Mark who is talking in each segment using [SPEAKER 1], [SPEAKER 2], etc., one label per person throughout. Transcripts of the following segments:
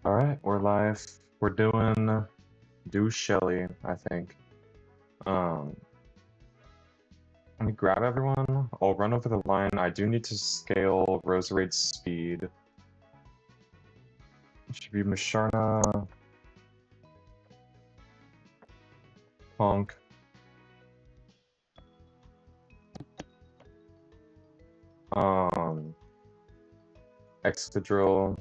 [SPEAKER 1] Alright, we're live. We're doing Do Shelly, I think. Um, Let me grab everyone. I'll run over the line. I do need to scale Roserade's speed. It should be Musharna, Honk, Excadrill,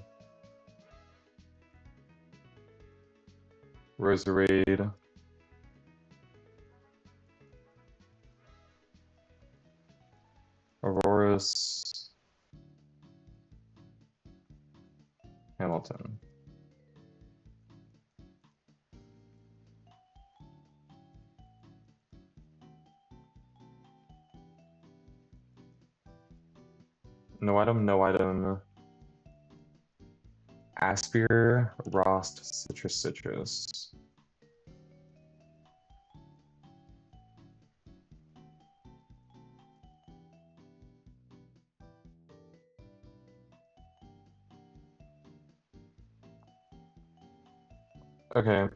[SPEAKER 1] Roserade, Aurorus, Hamilton. No item, no item. Aspir, Rost, Citrus. Okay.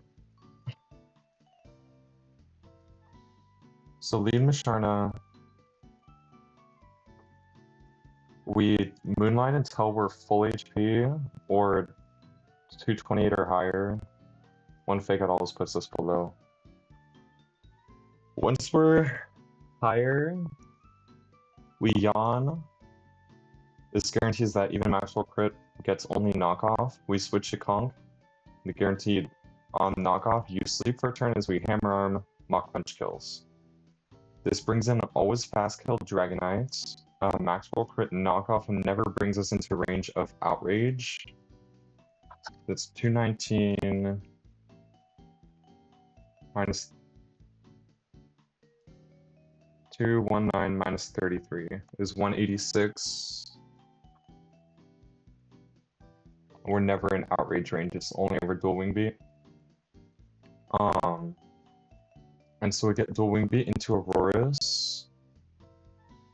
[SPEAKER 1] So lead Musharna. We Moonlight until we're full HP or 228 or higher. One fake out always puts us below. Once we're higher, we yawn. This guarantees that even Maxwell crit gets only knockoff. We switch to Conk. The guaranteed on knockoff, you sleep for a turn as we hammer arm Mach Punch kills. This brings in always fast kill Dragonite. Maxwell crit knockoff never brings us into range of Outrage. That's 219 minus 219 minus 33 is 186. We're never in Outrage range, it's only ever Dual Wing Beat. And so we get Dual Wing Beat into Aurorus,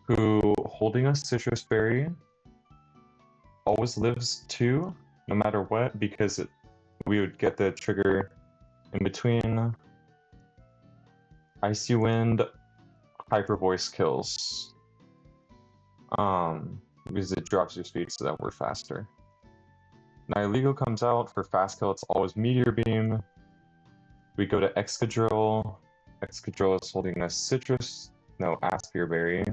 [SPEAKER 1] who, holding a Citrus Berry, always lives 2, no matter what, because we would get the trigger in between Icy Wind, Hyper Voice kills. Because it drops your speed so that we're faster. Nihilego comes out for fast kill, it's always Meteor Beam. We go to Excadrill. Excadrill is holding a Aspir Berry.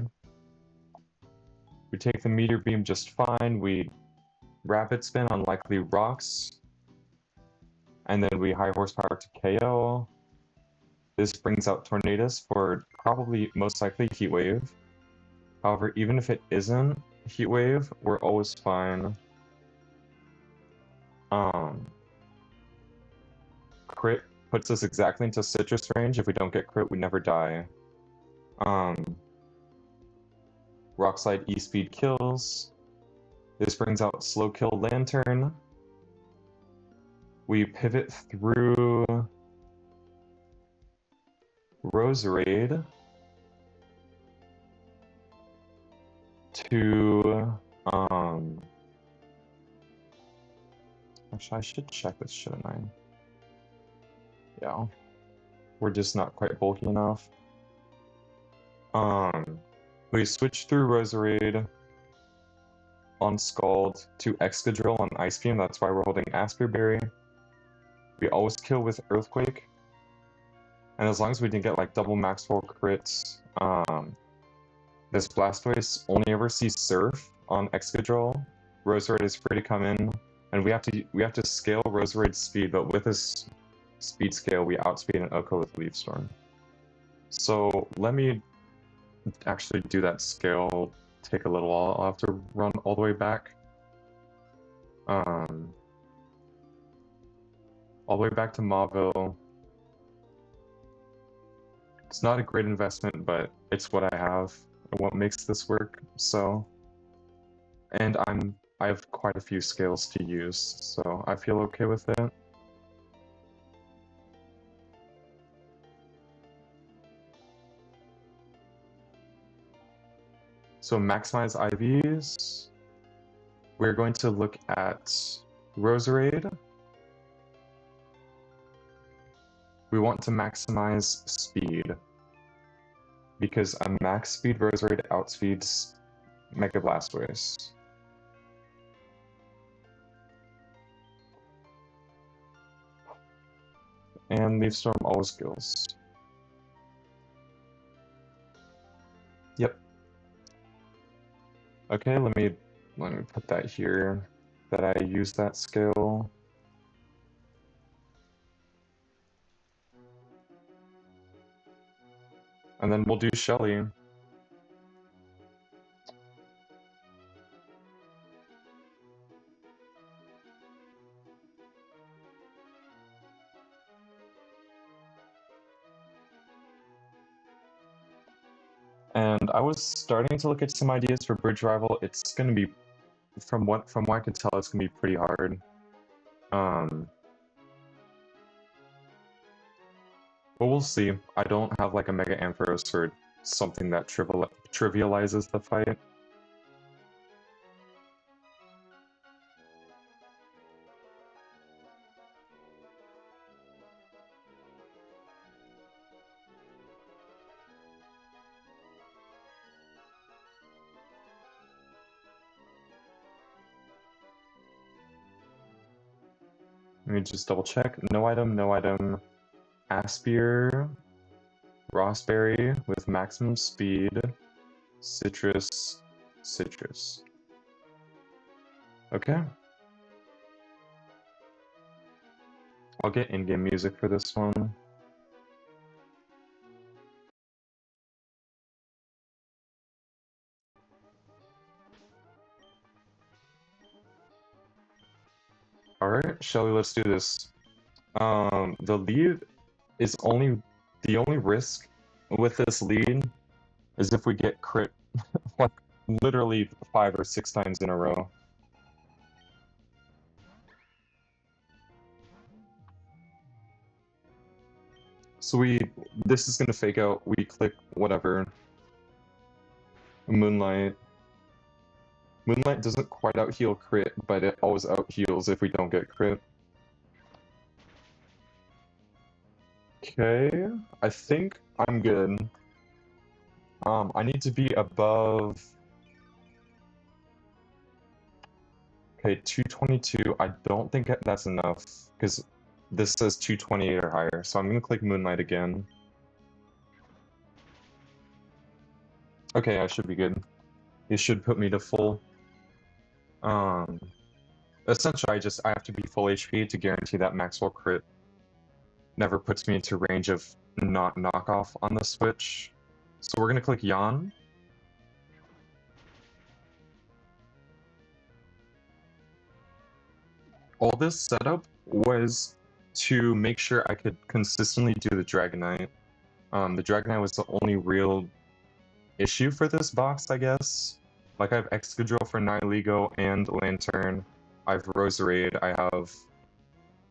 [SPEAKER 1] We take the Meteor Beam just fine. We Rapid Spin on likely rocks. And then we High Horsepower to KO. This brings out Tornadus for probably most likely Heat Wave. However, even if it isn't Heat Wave, we're always fine. Crit puts us exactly into Citrus range. If we don't get crit, we never die. Rock Slide E-Speed kills. This brings out Slow Kill Lantern. We pivot through Roserade to actually I should check this, shouldn't I? Yeah. We're just not quite bulky enough. We switch through Roserade on Scald to Excadrill on Ice Beam, that's why we're holding Aspir Berry. We always kill with Earthquake. And as long as we didn't get like double Maxwell crits, this Blastoise only ever sees Surf on Excadrill. Roserade is free to come in, and we have to scale Roserade's speed, but with this speed scale, we outspeed an Oko with Leaf Storm. So let me actually do that scale. Take a little while. I'll have to run all the way back. All the way back to Mauville. It's not a great investment, but it's what I have and what makes this work. So, and I have quite a few scales to use, so I feel okay with it. So maximize IVs. We're going to look at Roserade. we want to maximize speed, because a max speed Roserade outspeeds Mega Blastoise. And Leaf Storm always kills. Yep. Okay, let me put that here, that I use that skill. And then we'll do Shelly. And I was starting to look at some ideas for Bridge Rival. It's gonna be, from what I could tell, it's gonna be pretty hard. But we'll see. I don't have like a Mega Ampharos or something that trivializes the fight. Let me just double check. No item, no item. Aspire, Rossberry with maximum speed, Citrus, Citrus. Okay. I'll get in-game music for this one. Alright, Shelly, let's do this. The lead is the only risk with this lead is if we get crit like literally 5 or 6 times in a row. So this is gonna fake out, we click whatever. Moonlight. Moonlight doesn't quite out heal crit, but it always out heals if we don't get crit. Okay, I think I'm good. I need to be above... Okay, 222. I don't think that's enough, because this says 228 or higher, so I'm gonna click Moonlight again. Okay, I should be good. It should put me to full. Essentially, I have to be full HP to guarantee that Maxwell crit never puts me into range of not knockoff on the switch. So we're gonna click Yawn. All this setup was to make sure I could consistently do the Dragonite. The Dragonite was the only real issue for this box, I guess. Like, I have Excadrill for Nihilego and Lantern. I have Roserade, I have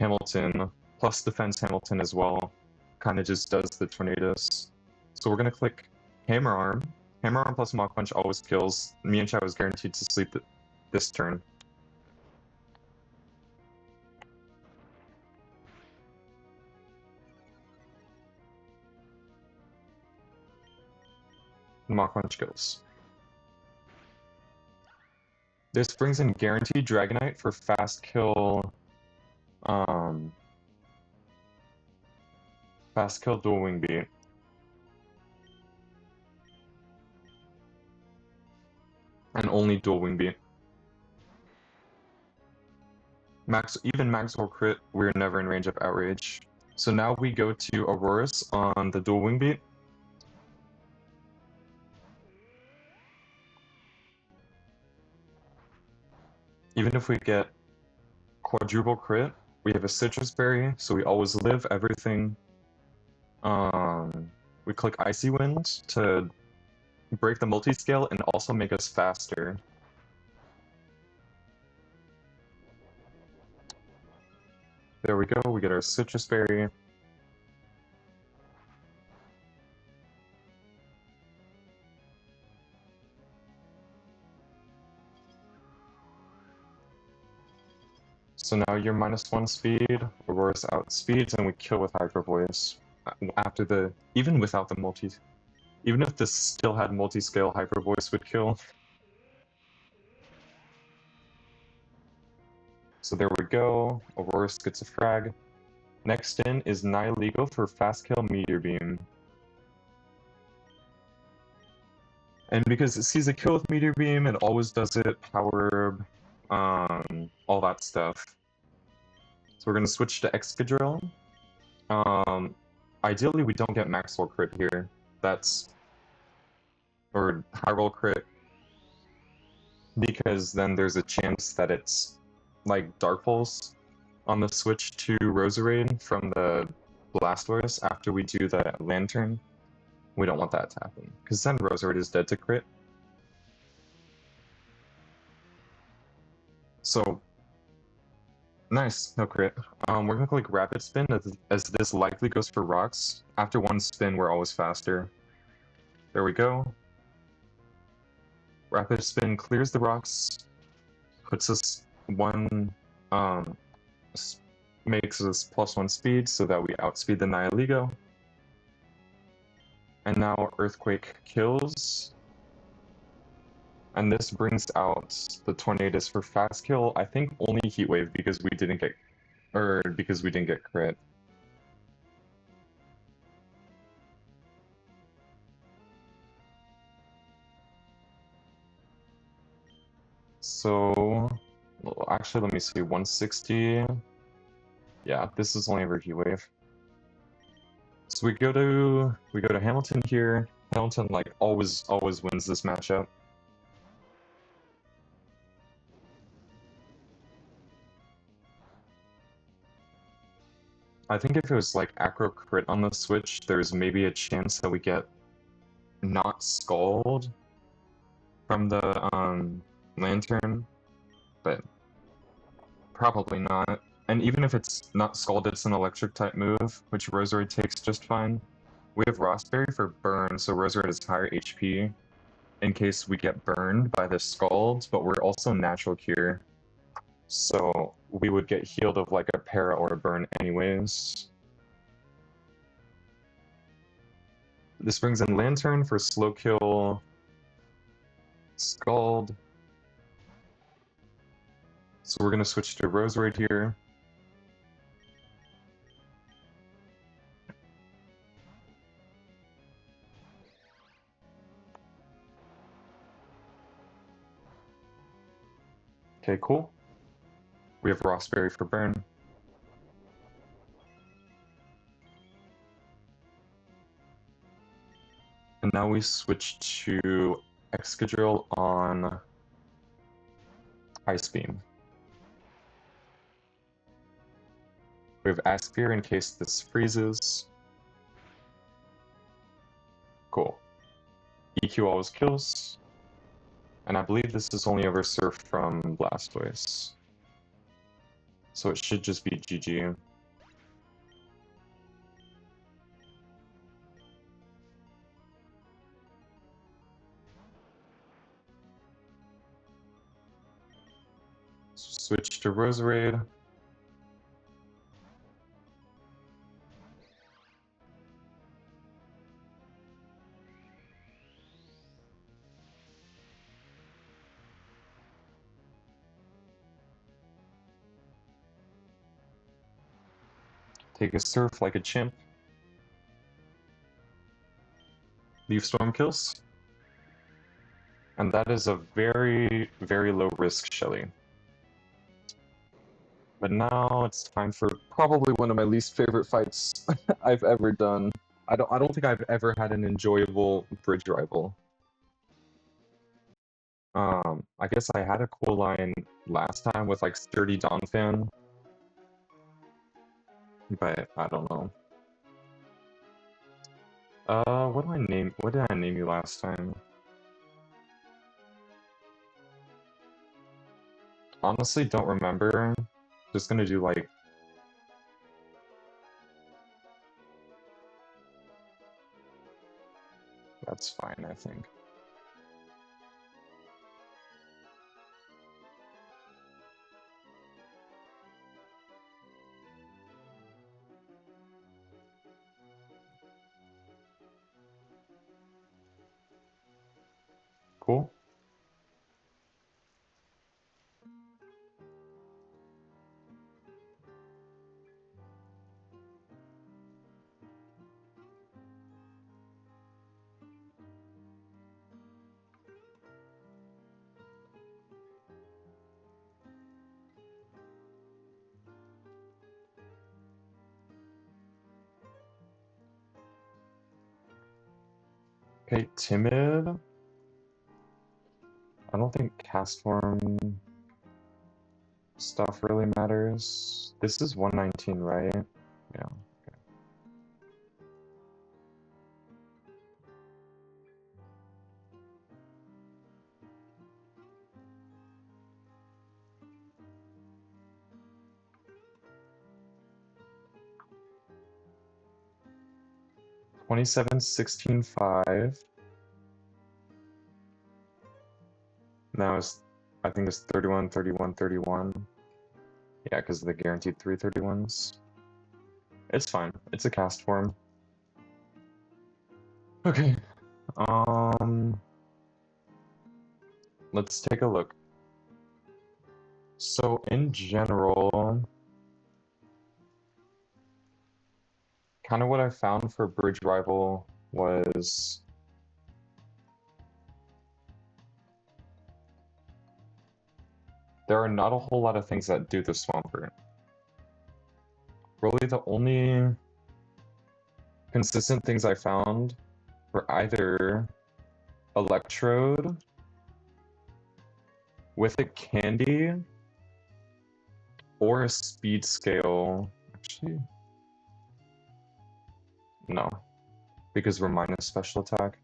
[SPEAKER 1] Hamilton, plus Defense Hamilton as well. Kind of just does the Tornadoes. So we're gonna click Hammer Arm. Hammer Arm plus Mach Punch always kills. Me and Chai was guaranteed to sleep this turn. Mach Punch kills. This brings in guaranteed Dragonite for fast kill. Fast kill dual wing beat. And only dual wing beat. Even Maxwell crit, we're never in range of Outrage. So now we go to Aurorus on the dual wing beat. Even if we get quadruple crit, we have a Citrus Berry, so we always live everything. We click Icy Wind to break the multi-scale and also make us faster. There we go, we get our Citrus Berry. So now you're -1 speed, Aurorus outspeeds, and we kill with Hyper Voice. after the, even without the even if this still had multi-scale hyper voice would kill. So there we go. Aurora gets a frag. Next in is Nihilego for fast kill Meteor Beam. And because it sees a kill with Meteor Beam, it always does it, Power Herb, all that stuff. So we're gonna switch to Excadrill. Ideally we don't get max roll crit here. Or high roll crit. Because then there's a chance that it's like Dark Pulse on the switch to Roserade from the Blastoise after we do the Lantern. We don't want that to happen, because then Roserade is dead to crit. So, nice, no crit. We're gonna click Rapid Spin, as this likely goes for rocks. After one spin, we're always faster. There we go. Rapid Spin clears the rocks, puts us makes us +1 speed so that we outspeed the Nihilego. And now Earthquake kills. And this brings out the Tornadus for fast kill. I think only Heat Wave because we didn't get crit. So, well, actually, let me see. 160. Yeah, this is only ever Heat Wave. So we go to Hamilton here. Hamilton like always wins this matchup. I think if it was like Acro Crit on the switch, there's maybe a chance that we get not Scald from the Lantern, but probably not. And even if it's not Scald, it's an electric type move, which Roserade takes just fine. We have Rossberry for burn, so Roserade has higher HP in case we get burned by the Scald, but we're also natural cure. So we would get healed of like a para or a burn anyways. This brings in Lantern for slow kill, Scald. So we're gonna switch to Roserade here. Okay, cool. We have Rossberry for burn. And now we switch to Excadrill on Ice Beam. We have Asphere in case this freezes. Cool. EQ always kills. And I believe this is only ever Surf from Blastoise. So it should just be GG. Switch to Roserade. Take a Surf like a chimp. Leaf Storm kills. And that is a very, very low risk Shelly. But now it's time for probably one of my least favorite fights I've ever done. I don't think I've ever had an enjoyable bridge rival. I guess I had a cool line last time with like Sturdy Donphan, but I don't know. What did I name you last time? Honestly, don't remember. Just gonna do like... That's fine, I think. Cool. Okay, timid. I don't think cast form stuff really matters. This is 119, right? Yeah. Okay. $27, 16, 5. Now it's, I think it's 31, 31, 31. Yeah, because of the guaranteed 331s. It's fine. It's a cast form. Okay. Let's take a look. So in general, kind of what I found for Bridge Rival was there are not a whole lot of things that do the Swampert. Really, the only consistent things I found were either Electrode with a Candy or a Speed Scale. Actually, no, because we're minus special attack.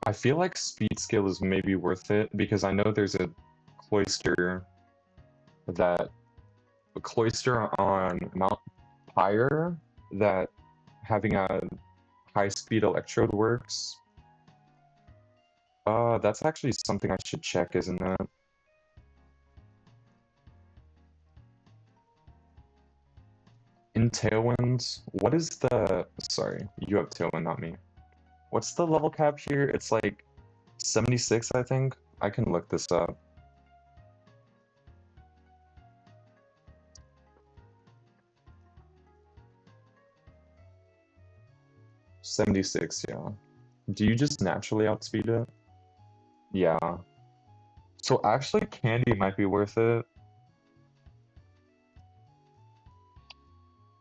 [SPEAKER 1] I feel like Speed Scale is maybe worth it because I know there's a Cloister on Mount Pyre that having a high speed Electrode works. That's actually something I should check, isn't it? In Tailwind, what is the... Sorry, you have Tailwind, not me. What's the level cap here? It's like 76, I think. I can look this up. $76, yeah. Do you just naturally outspeed it? Yeah. So actually, Candy might be worth it.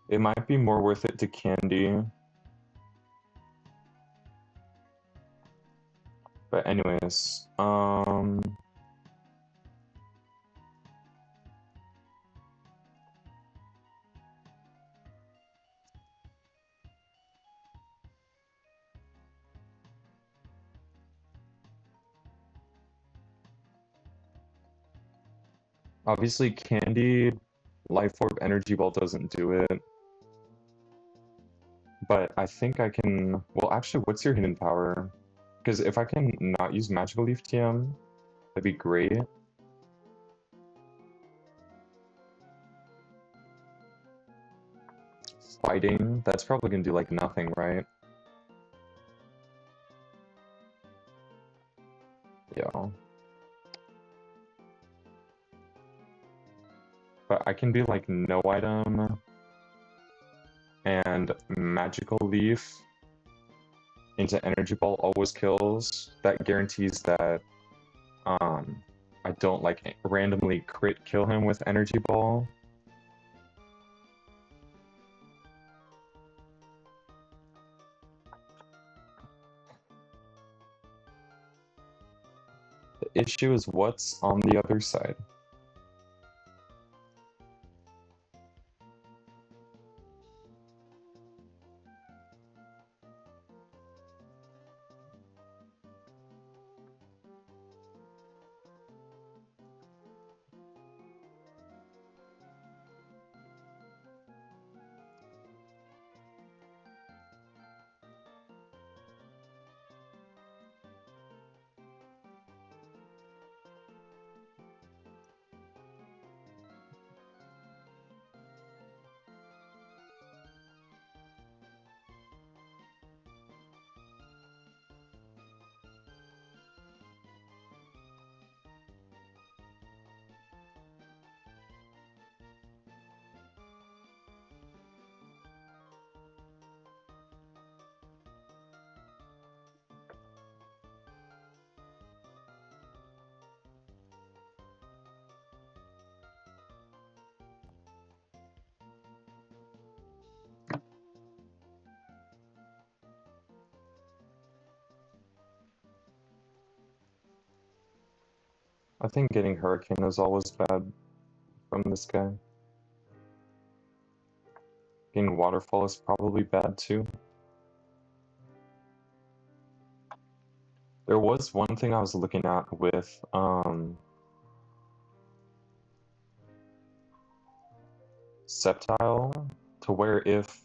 [SPEAKER 1] It might be more worth it to Candy. But anyways, obviously Candy, Life Orb, Energy Ball doesn't do it. But I think I can... Well, actually, what's your hidden power? Because if I can not use Magical Leaf TM, that'd be great. Fighting, that's probably gonna do like nothing, right? Yeah. But I can be like no item and Magical Leaf into Energy Ball always kills. That guarantees that I don't like randomly crit kill him with Energy Ball. The issue is what's on the other side. I think getting Hurricane is always bad from this guy. Getting Waterfall is probably bad too. There was one thing I was looking at with Sceptile, to where if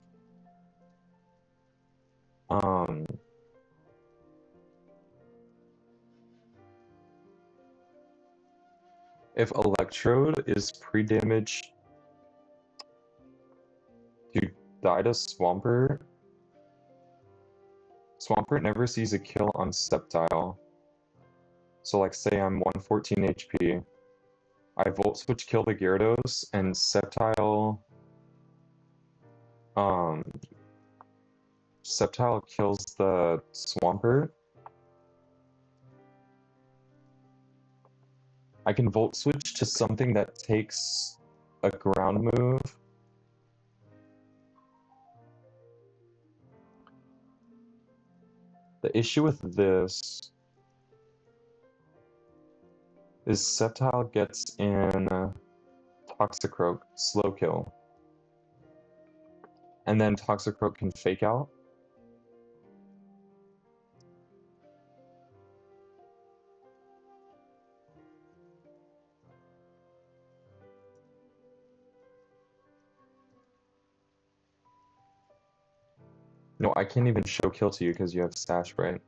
[SPEAKER 1] Electrode is pre-damage to die to Swampert, Swampert never sees a kill on Sceptile. So like say I'm 114 HP, I Volt Switch kill the Gyarados, and Sceptile kills the Swampert. I can Volt Switch to something that takes a ground move. The issue with this is Sceptile gets in Toxicroak, slow kill. And then Toxicroak can fake out. No, I can't even show kill to you because you have Sash, right?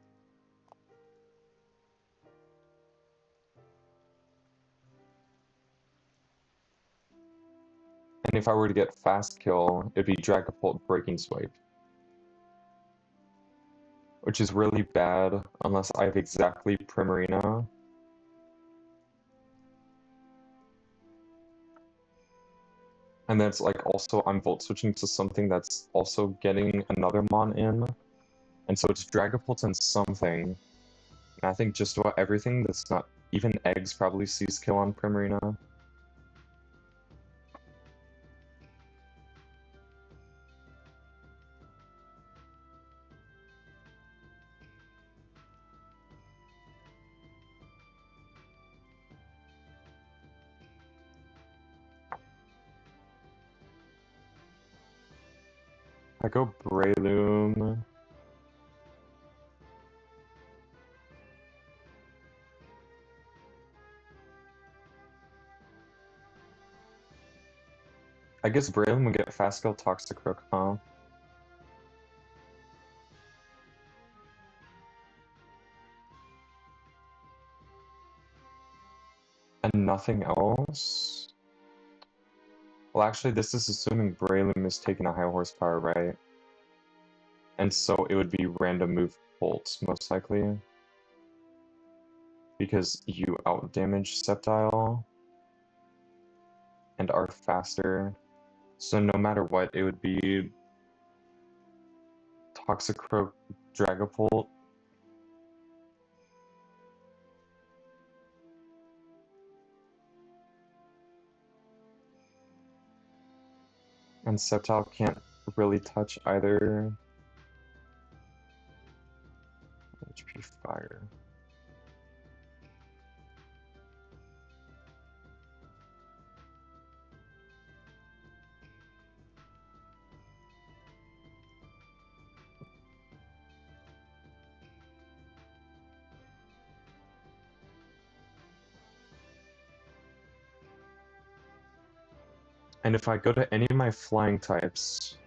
[SPEAKER 1] And if I were to get fast kill, it'd be Dragapult Breaking Swipe. Which is really bad unless I have exactly Primarina. And that's like also I'm Volt Switching to something that's also getting another Mon in. And so it's Dragapult and something. And I think just about everything that's not even Eggs probably sees kill on Primarina. I go Breloom. I guess Breloom would get fast kill Toxicroak, huh? And nothing else? Well, actually, this is assuming Breloom is taking a high horsepower, right? And so it would be random move bolts, most likely. Because you out-damage Sceptile and are faster. So no matter what, it would be Toxicroak, Dragapult. And Sceptile can't really touch either. HP Fire. And if I go to any of my flying types,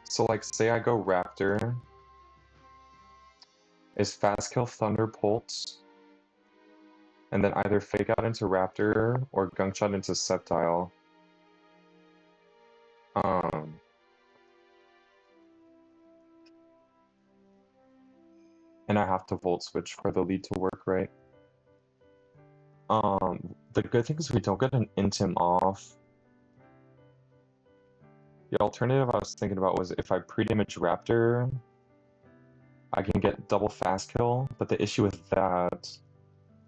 [SPEAKER 1] so like say I go Raptor, is Fast Kill Thunderbolt, and then either Fake Out into Raptor or Gunk Shot into Sceptile. And I have to Volt Switch for the lead to work, right? The good thing is we don't get an Intim off. The alternative I was thinking about was if I pre-damage Raptor, I can get double fast kill, but the issue with that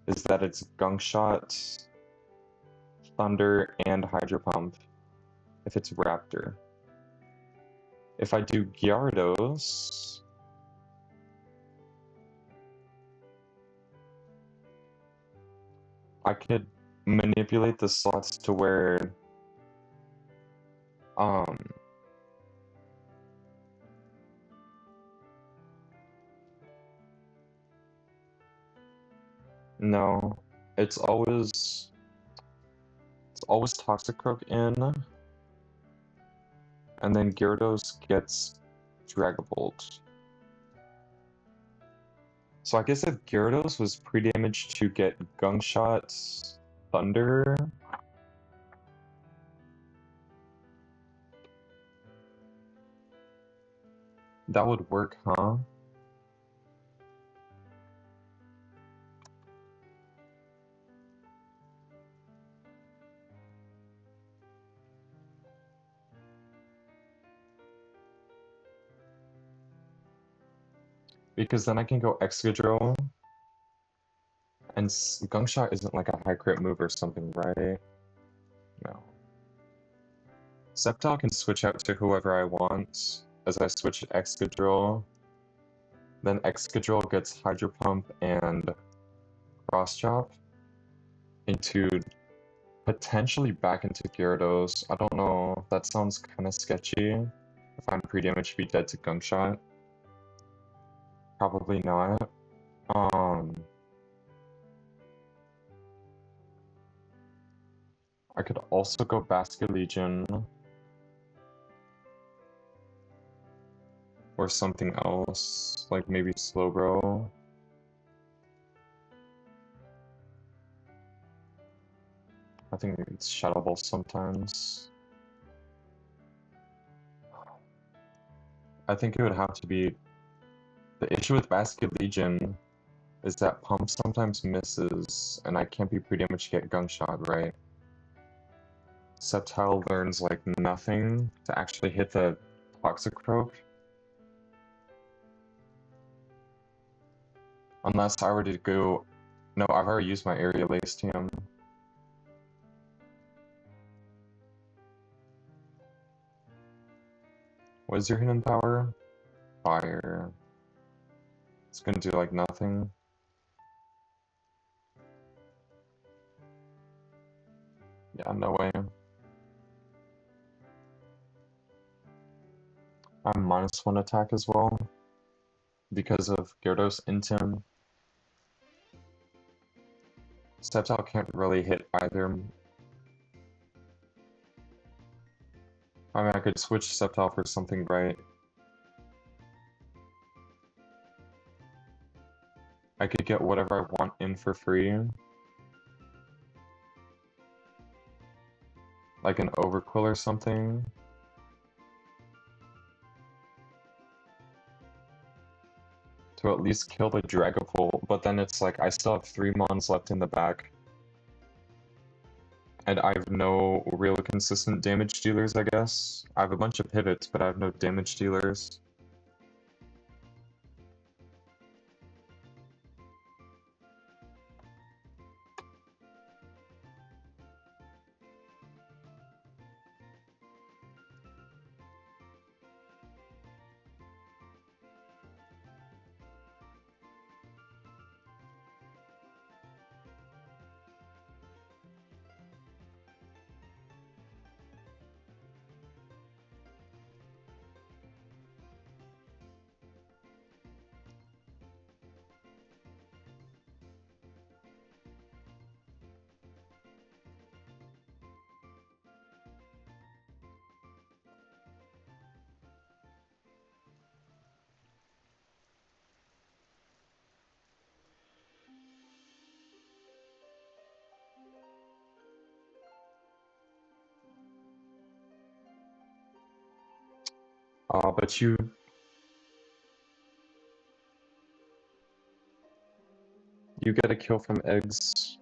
[SPEAKER 1] is that it's Gunk Shot Thunder, and Hydro Pump if it's Raptor. If I do Gyarados, I could manipulate the slots to where no, it's always Toxicroak in, and then Gyarados gets Dragapult. So I guess if Gyarados was pre-damaged to get Gungshot Thunder, that would work, huh? Because then I can go Excadrill, and Gungshot isn't like a high crit move or something, right? No. Sceptile can switch out to whoever I want as I switch to Excadrill. Then Excadrill gets Hydro Pump and Cross Chop into potentially back into Gyarados. I don't know. That sounds kind of sketchy. If I'm pre-damaged, be dead to Gungshot. Probably not. I could also go Basket Legion. Or something else, like maybe Slowbro. I think it's Shadow Ball sometimes. I think it would have to be... The issue with Basket Legion is that Pump sometimes misses, and I can't be pre-damaged to get Gungshot, right? Sceptile learns like nothing to actually hit the Toxicroak. Unless I were to go... No, I've already used my Aerial Ace TM. What is your hidden power? Fire. It's gonna do like nothing. Yeah, no way. I'm -1 attack as well. Because of Gyarados Intim. Sceptile can't really hit either. I mean, I could switch Sceptile for something, right? I could get whatever I want in for free. Like an Overquill or something. To at least kill the Dragapult, but then it's like I still have 3 Mons left in the back. And I have no real consistent damage dealers, I guess. I have a bunch of pivots, but I have no damage dealers. But you get a kill from eggs.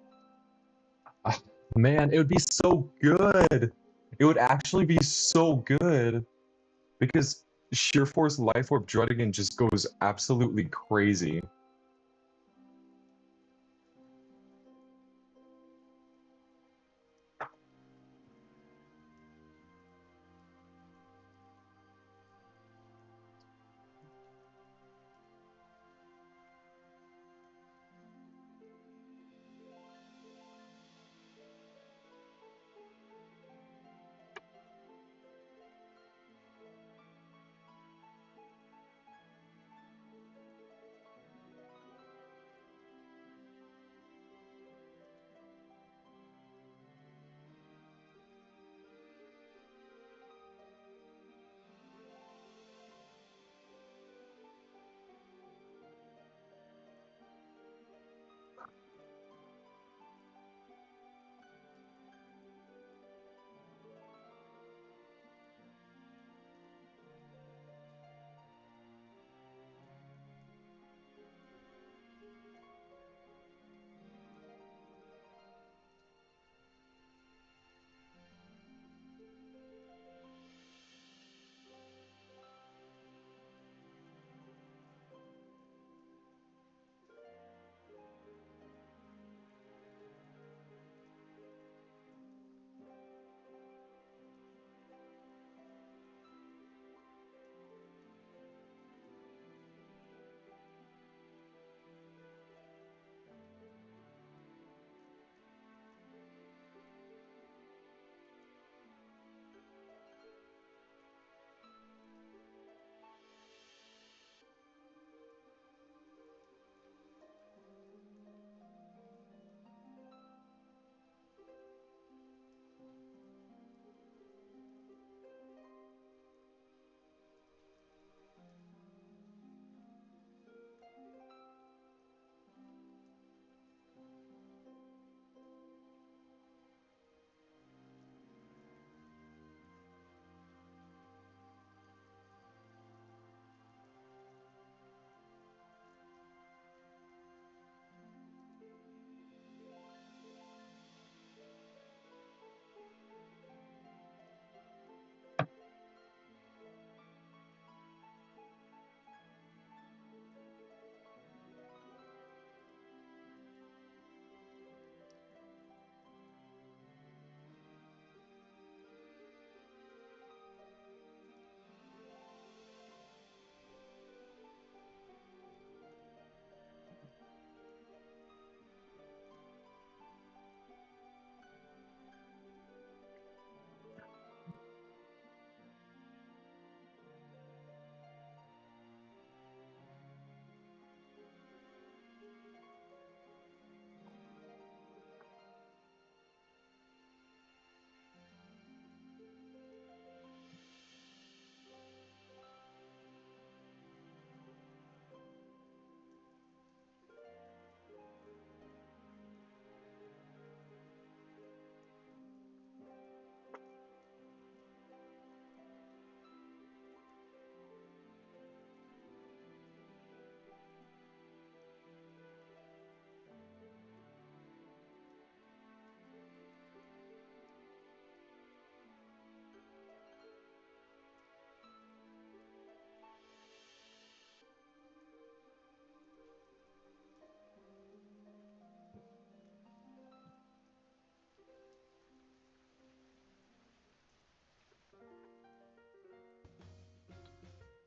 [SPEAKER 1] Man, it would be so good! It would actually be so good! Because Sheer Force Life Orb Druddigan just goes absolutely crazy.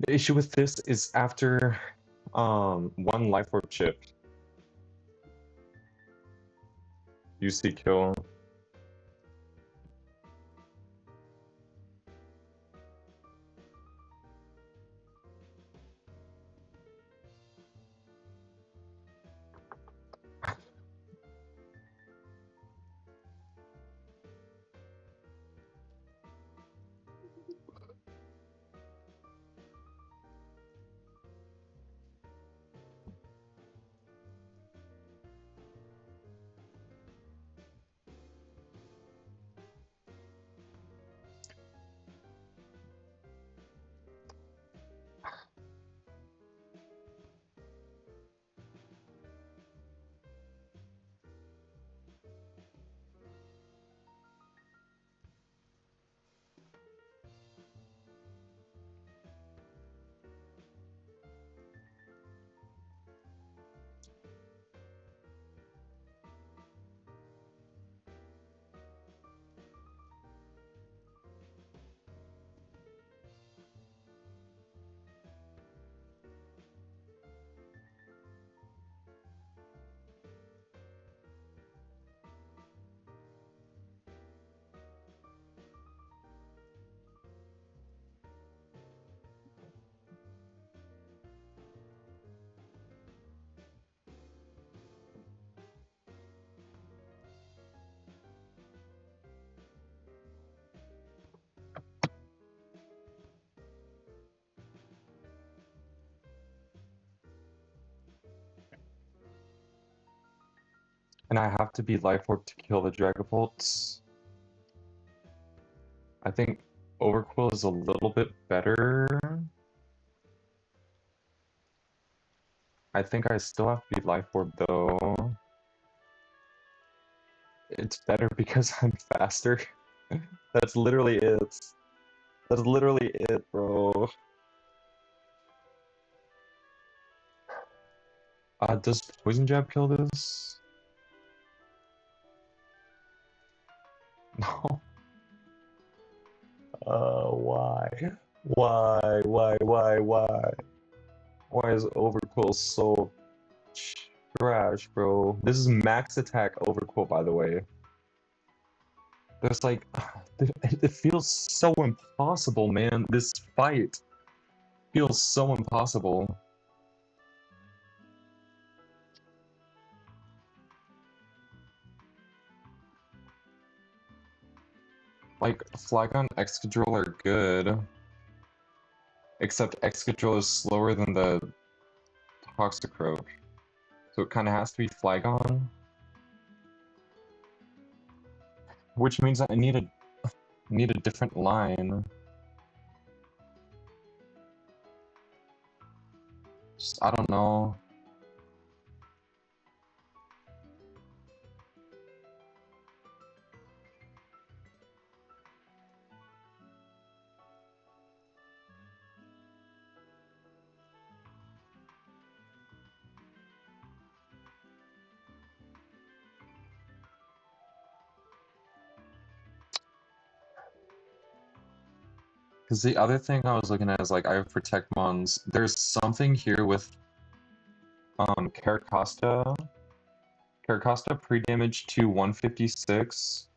[SPEAKER 1] The issue with this is after one life orb chip, you see kill. And I have to be life orb to kill the Dragapults. I think Overquill is a little bit better. I think I still have to be life orb though. It's better because I'm faster. That's literally it. That's literally it, bro. Does Poison Jab kill this? No. Why? Why? Why is Overquill so trash, bro? This is max attack Overquill, by the way. There's like, it feels so impossible, man. This fight feels so impossible. Like, Flygon and Excadrill are good. Except Excadrill is slower than the Toxicroak. So it kind of has to be Flygon. Which means that I need a different line. Just, I don't know. Because the other thing I was looking at is like I have Protect Mons. There's something here with Caracosta. Caracosta pre-damage to 156.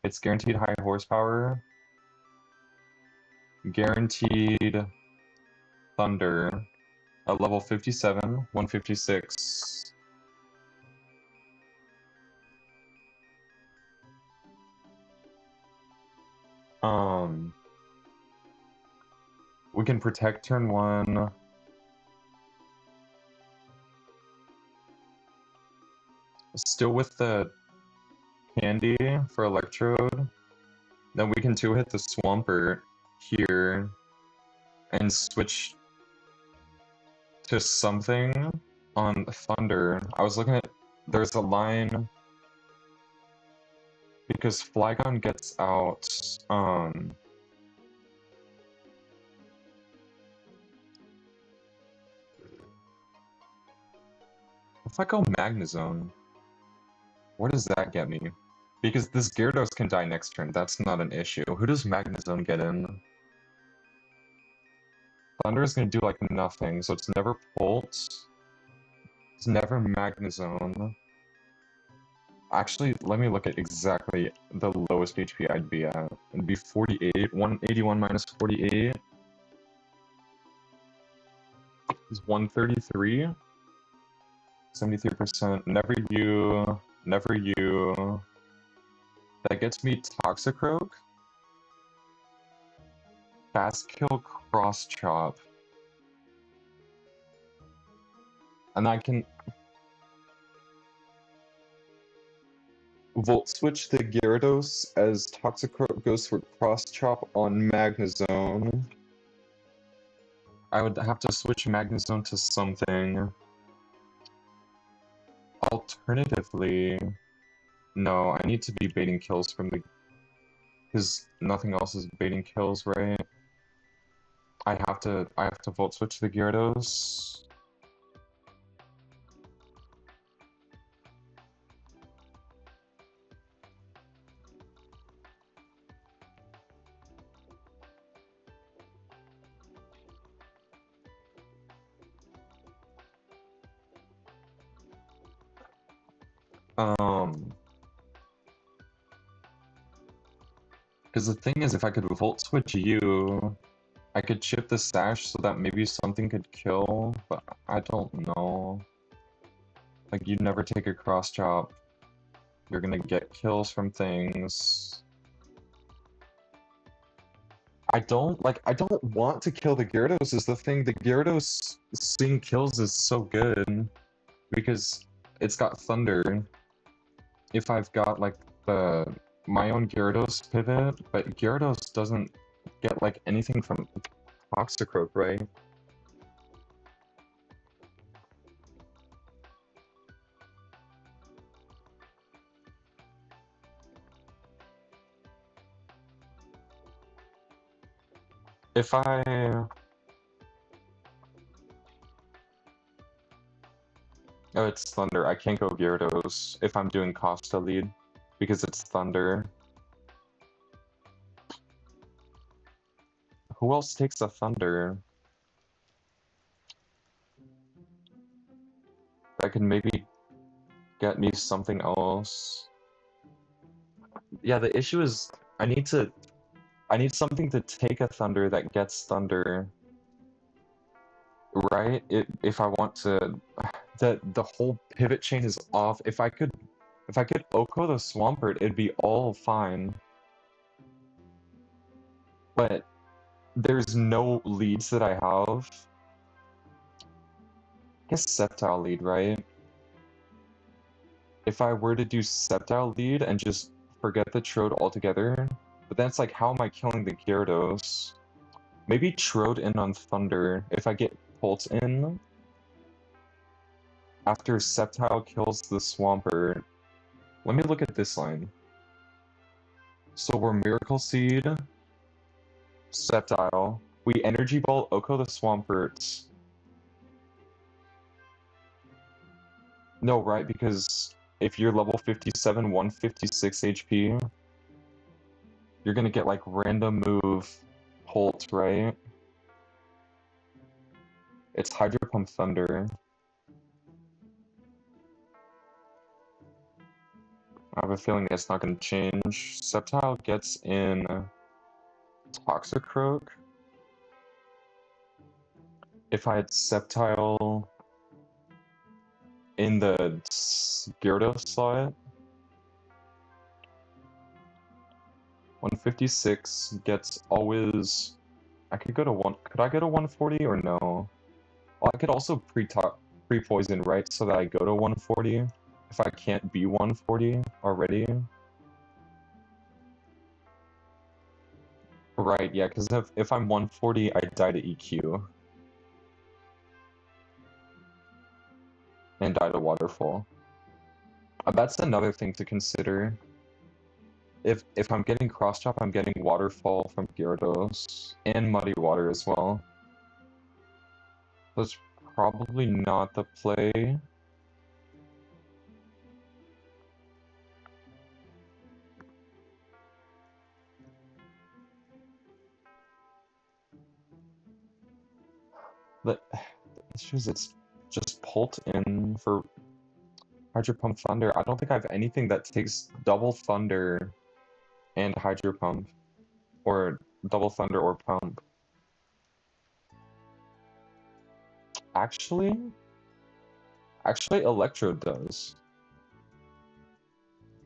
[SPEAKER 1] It's guaranteed high horsepower. Guaranteed Thunder at level 57, 156. We can protect turn 1. Still with the candy for Electrode. Then we can 2-hit the Swampert here and switch to something on Thunder. I was looking at, there's a line because Flygon gets out, if I go Magnezone, where does that get me? Because this Gyarados can die next turn, that's not an issue. Who does Magnezone get in? Thunder is gonna do like nothing, so it's never Pulse. It's never Magnezone. Actually, let me look at exactly the lowest HP I'd be at. It'd be 48. 181 minus 48 is 133. 73%. Never you. Never you. That gets me Toxicroak. Fast Kill Cross Chop. And I can Volt Switch the Gyarados as Toxicroak goes for Cross Chop on Magnezone. I would have to switch Magnezone to something. Alternatively, no, I need to be baiting kills from the... because nothing else is baiting kills, right? I have to Volt Switch the Gyarados. Because the thing is, if I could Volt Switch you, I could chip the Sash so that maybe something could kill, but I don't know. Like, you'd never take a Cross Chop. You're gonna get kills from things. I don't want to kill the Gyarados is the thing. The Gyarados seeing kills is so good because it's got Thunder. If I've got like my own Gyarados pivot, but Gyarados doesn't get like anything from Toxicroak, right? If I... Oh, it's Thunder. I can't go Gyarados if I'm doing Costa lead, because it's Thunder. Who else takes a Thunder? That could maybe get me something else. Yeah, the issue is I need something to take a Thunder that gets Thunder. Right? If I want to... The whole pivot chain is off. If I could Oko the Swampert, it'd be all fine. But there's no leads that I have. I guess Sceptile lead, right? If I were to do Sceptile lead and just forget the Trode altogether, but then it's like, how am I killing the Gyarados? Maybe Trode in on Thunder. If I get Pulse in, after Sceptile kills the Swampert. Let me look at this line. So we're Miracle Seed, Sceptile. We Energy Ball Oko the Swampert. No, right? Because if you're level 57, 156 HP, you're gonna get like random move Holt, right? It's Hydro Pump Thunder. I have a feeling it's not gonna change. Sceptile gets in Toxicroak. If I had Sceptile in the Gyarados slot, 156 gets always... I could go to one... Could I go to 140 or no? Well, I could also pre-poison, right? So that I go to 140 if I can't be 140 already. Right, yeah, because if I'm 140, I die to EQ. And die to Waterfall. That's another thing to consider. If I'm getting Cross Chop, I'm getting Waterfall from Gyarados. And Muddy Water as well. That's probably not the play. The issue is it's just Pult in for Hydro Pump Thunder. I don't think I have anything that takes double Thunder and Hydro Pump. Or double Thunder or Pump. Actually, Electrode does.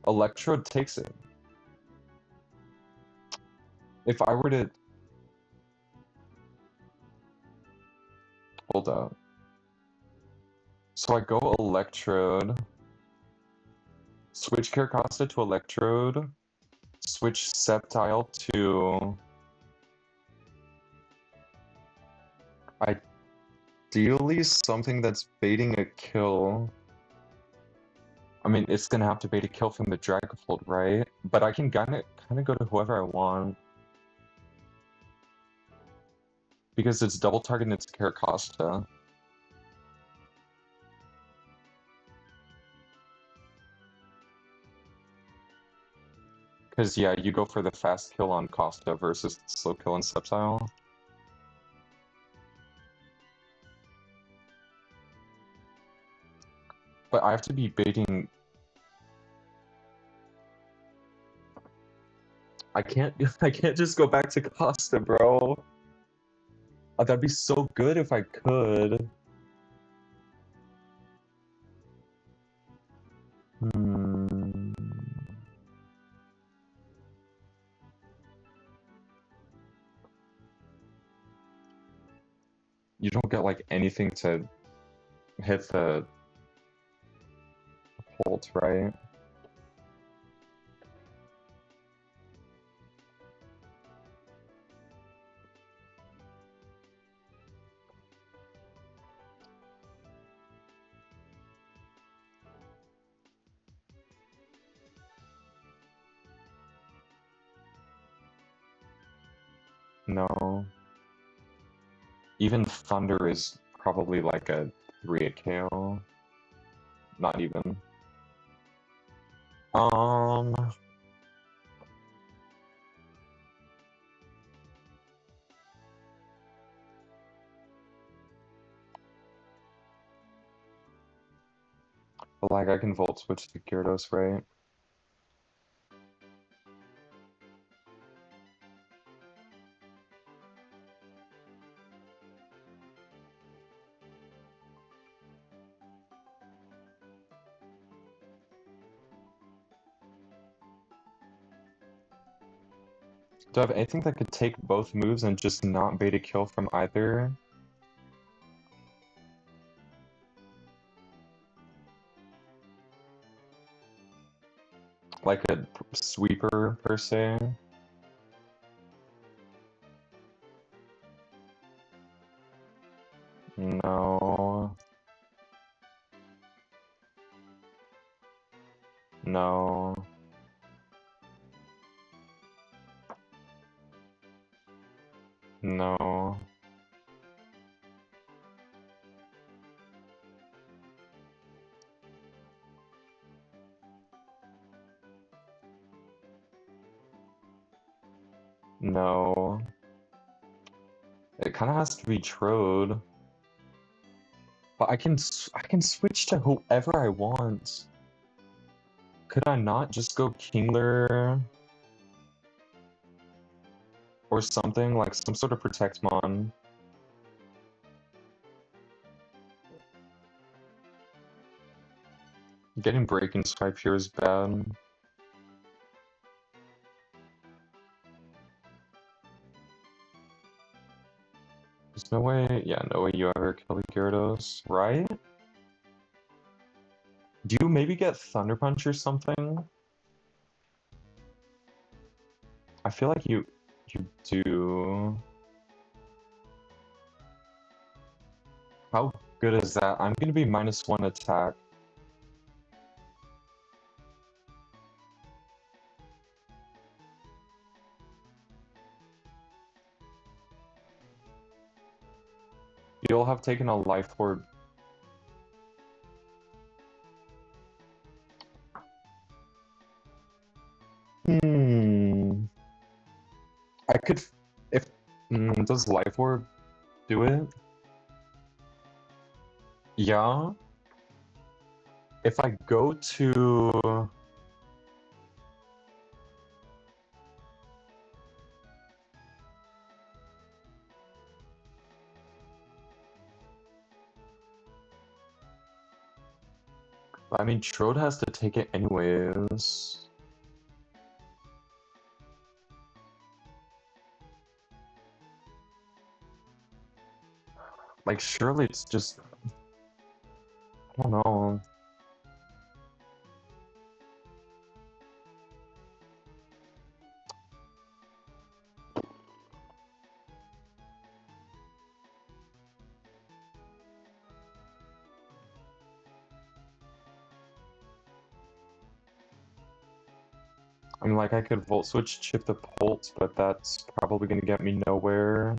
[SPEAKER 1] Electrode takes it. If I were to... Hold up. So I go Electrode, switch Caracosta to Electrode, switch Sceptile to... Ideally, something that's baiting a kill. I mean, it's gonna have to bait a kill from the Dragapult, right? But I can kinda go to whoever I want. Because it's double targeting its Caracosta. Because, yeah, you go for the fast kill on Costa versus the slow kill on Sceptile. But I have to be baiting... I can't just go back to Costa, bro. That'd be so good if I could. You don't get, like, anything to hit the Bolt, right? No. Even Thunder is probably like a 3 KO. Not even. But like I can Volt Switch to Gyarados, right? Do I have anything that could take both moves and just not bait a kill from either? Like a sweeper, per se? No. No. No. No. It kind of has to be Trode. But I can switch to whoever I want. Could I not just go Kingler? Or something, like some sort of Protectmon? Getting Breaking Swipe here is bad. There's no way, yeah, no way you ever kill the Gyarados, right? Do you maybe get Thunder Punch or something? I feel like you do. How good is that? I'm gonna be -1 attack. You'll have taken a Life Orb. I could, if, does Life Orb do it? Yeah. If I go to... I mean, Trode has to take it anyways. Like, surely it's just... I don't know. I mean, like, I could Volt Switch, chip the Bolt, but that's probably gonna get me nowhere.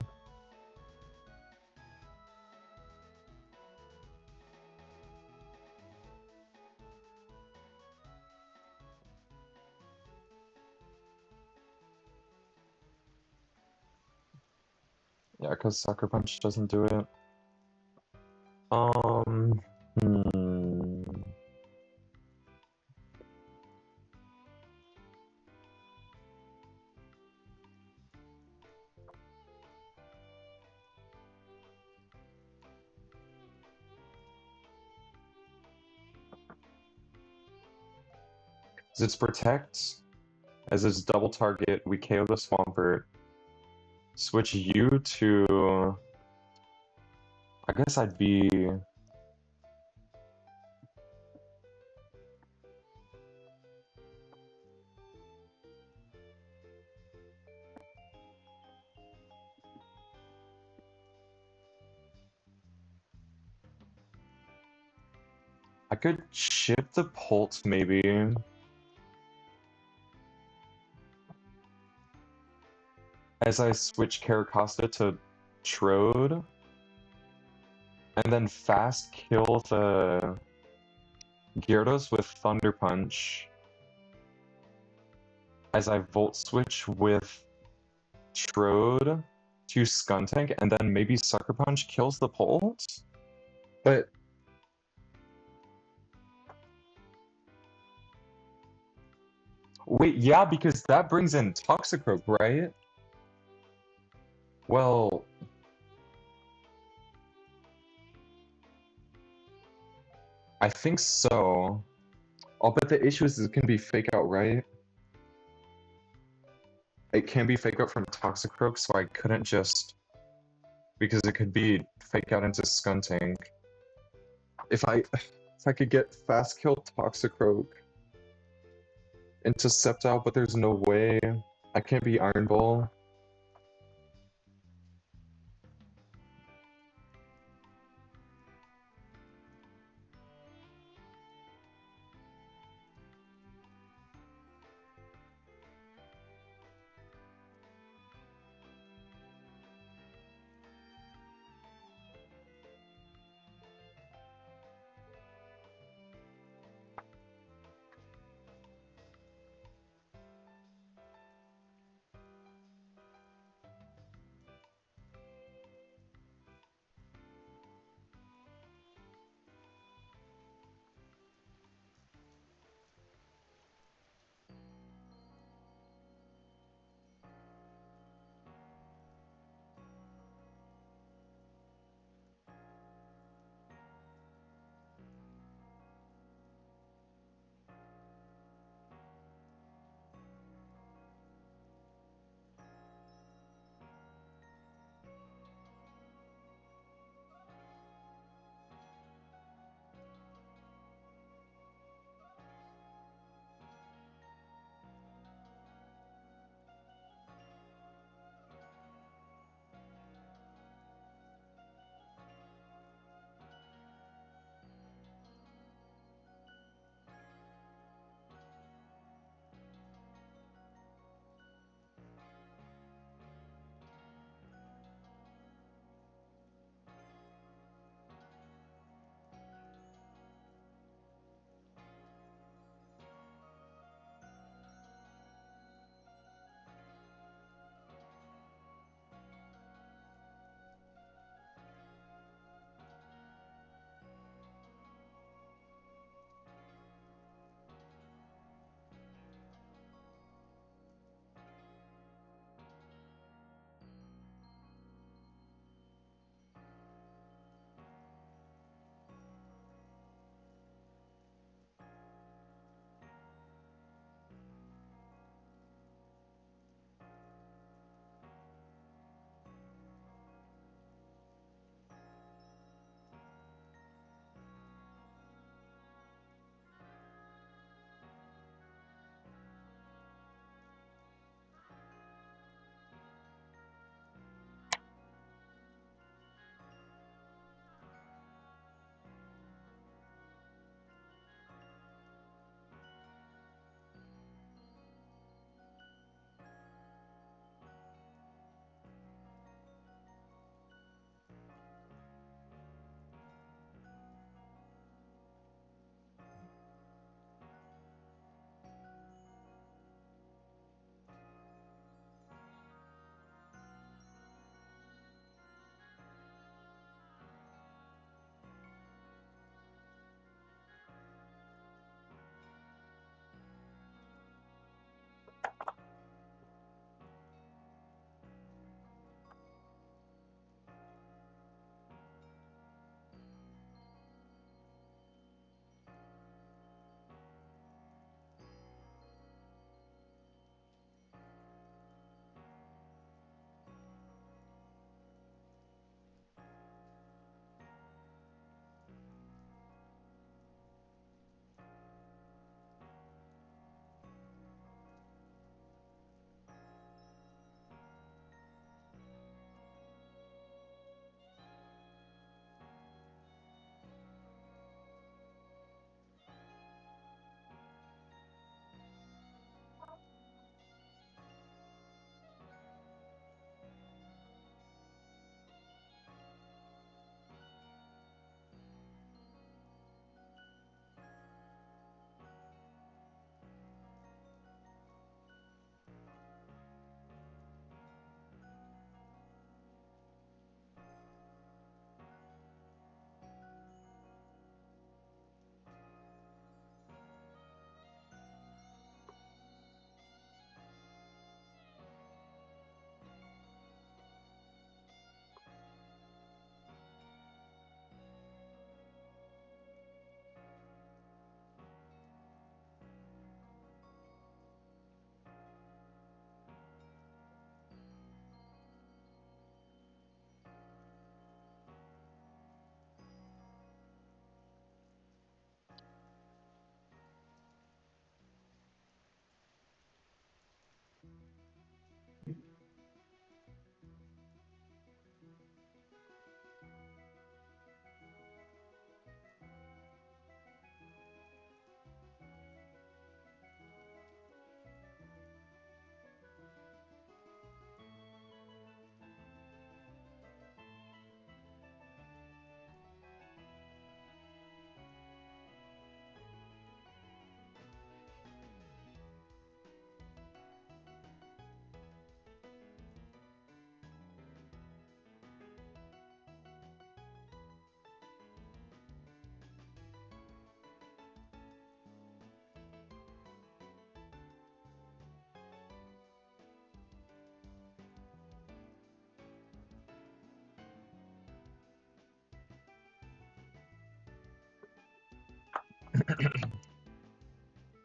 [SPEAKER 1] Yeah, because Sucker Punch doesn't do it. Hmm. As its Protect, as its double target, we KO the Swampert. Switch you to... I guess I'd be... I could chip the Bolt, maybe. As I switch Caracosta to Trode. And then fast kill the Gyarados with Thunder Punch. As I Volt Switch with Trode to Skuntank, and then maybe Sucker Punch kills the Bolt? But... Wait, yeah, because that brings in Toxicroak, right? Well... I think so. Oh, but the issue is it can be Fake Out, right? It can be Fake Out from Toxicroak, so I couldn't just... Because it could be Fake Out into Skuntank. If I could get Fast Kill Toxicroak into Sceptile, but there's no way. I can't be Iron Ball.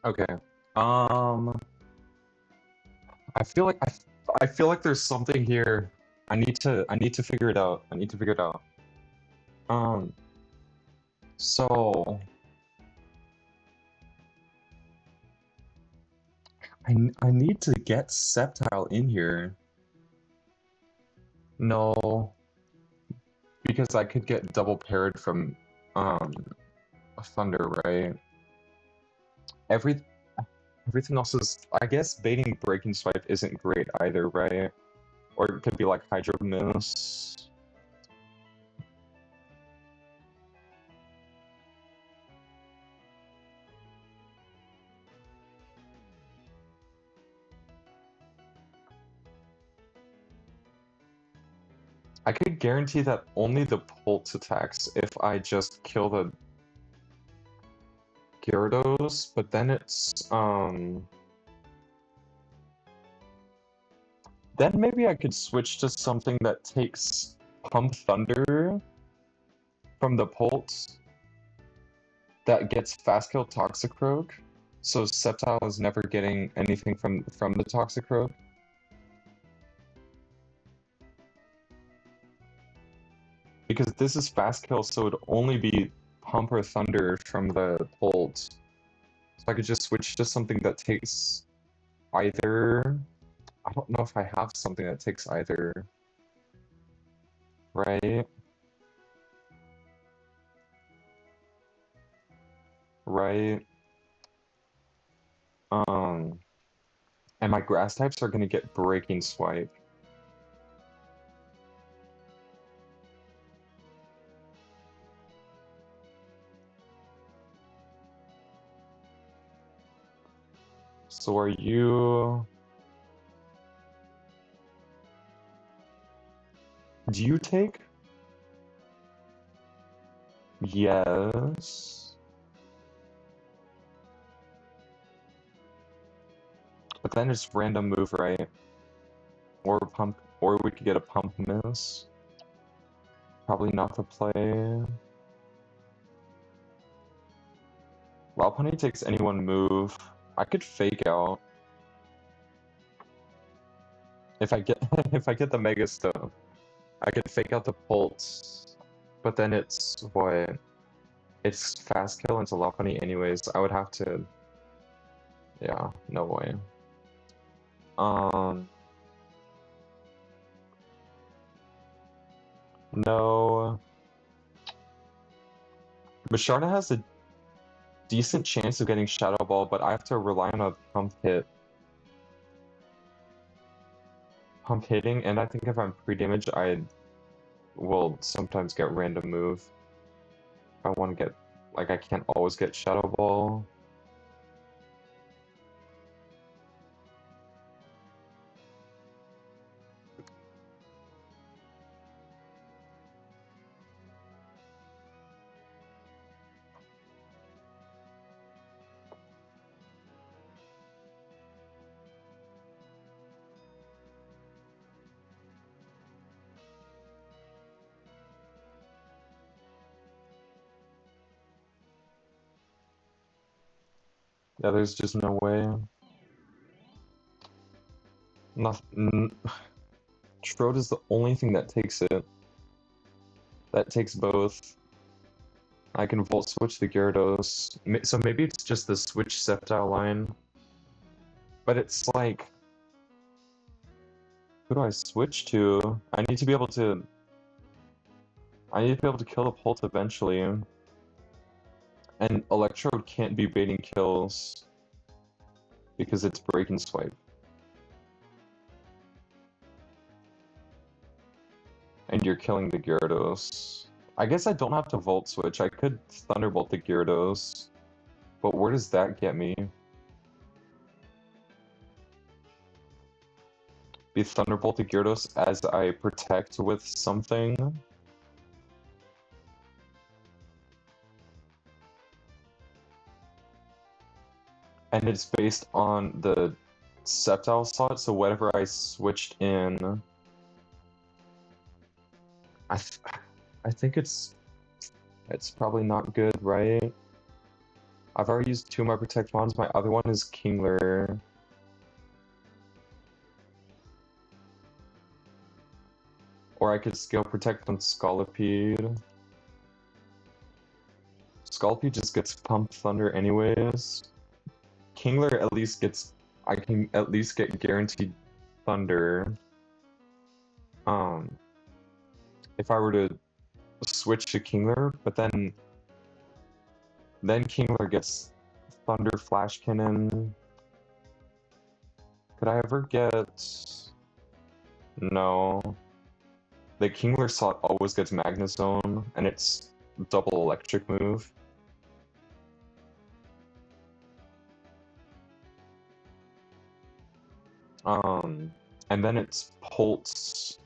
[SPEAKER 1] Okay. Um, I feel like there's something here. I need to figure it out. I need to figure it out. Um, so I need to get Sceptile in here. No, because I could get double paired from um Thunder, right? Every everything else is, I guess baiting Breaking Swipe isn't great either, right? Or it could be like Hydro Miss. I could guarantee that only the Pulse attacks if I just kill the Gyarados, but then then maybe I could switch to something that takes Pump Thunder from the Pulse that gets Fast Kill Toxicroak, so Sceptile is never getting anything from the Toxicroak. Because this is Fast Kill, so it'd only be Pump or Thunder from the Pulse. So I could just switch to something that takes either. I don't know if I have something that takes either. Right? Right? And my grass types are gonna get Breaking Swipe. So are you... Do you take? Yes. But then it's random move, right? Or pump, or we could get a pump miss. Probably not the play. Lopunny takes any one move. I could fake out. If I get if I get the Mega Stone, I could fake out the Pulse. But then it's what? It's fast kill into Lopunny anyways. I would have to. Yeah, no way. No. Bisharna has a decent chance of getting Shadow Ball, but I have to rely on a pump hit. Pump hitting, and I think if I'm pre-damaged, I will sometimes get random move. If I want to get, like, I can't always get Shadow Ball. Yeah, there's just no way. Nothing. Trode is the only thing that takes it. That takes both. I can Volt Switch the Gyarados. So maybe it's just the Switch Sceptile line. But it's like... Who do I switch to? I need to be able to... I need to be able to kill the Pult eventually. And Electrode can't be baiting kills. Because it's Breaking Swipe. And you're killing the Gyarados. I guess I don't have to Volt Switch. I could Thunderbolt the Gyarados. But where does that get me? Be Thunderbolt the Gyarados as I protect with something? And it's based on the Sceptile slot, so whatever I switched in... I think it's probably not good, right? I've already used 2 of my Protect Wands. My other one is Kingler. Or I could scale Protect on Scolipede. Scolipede just gets Pump Thunder anyways. Kingler at least gets... I can at least get guaranteed Thunder. If I were to switch to Kingler, but then Kingler gets Thunder Flash Cannon. Could I ever get... No. The Kingler slot always gets Magnezone, and it's double electric move. And then it's Pulse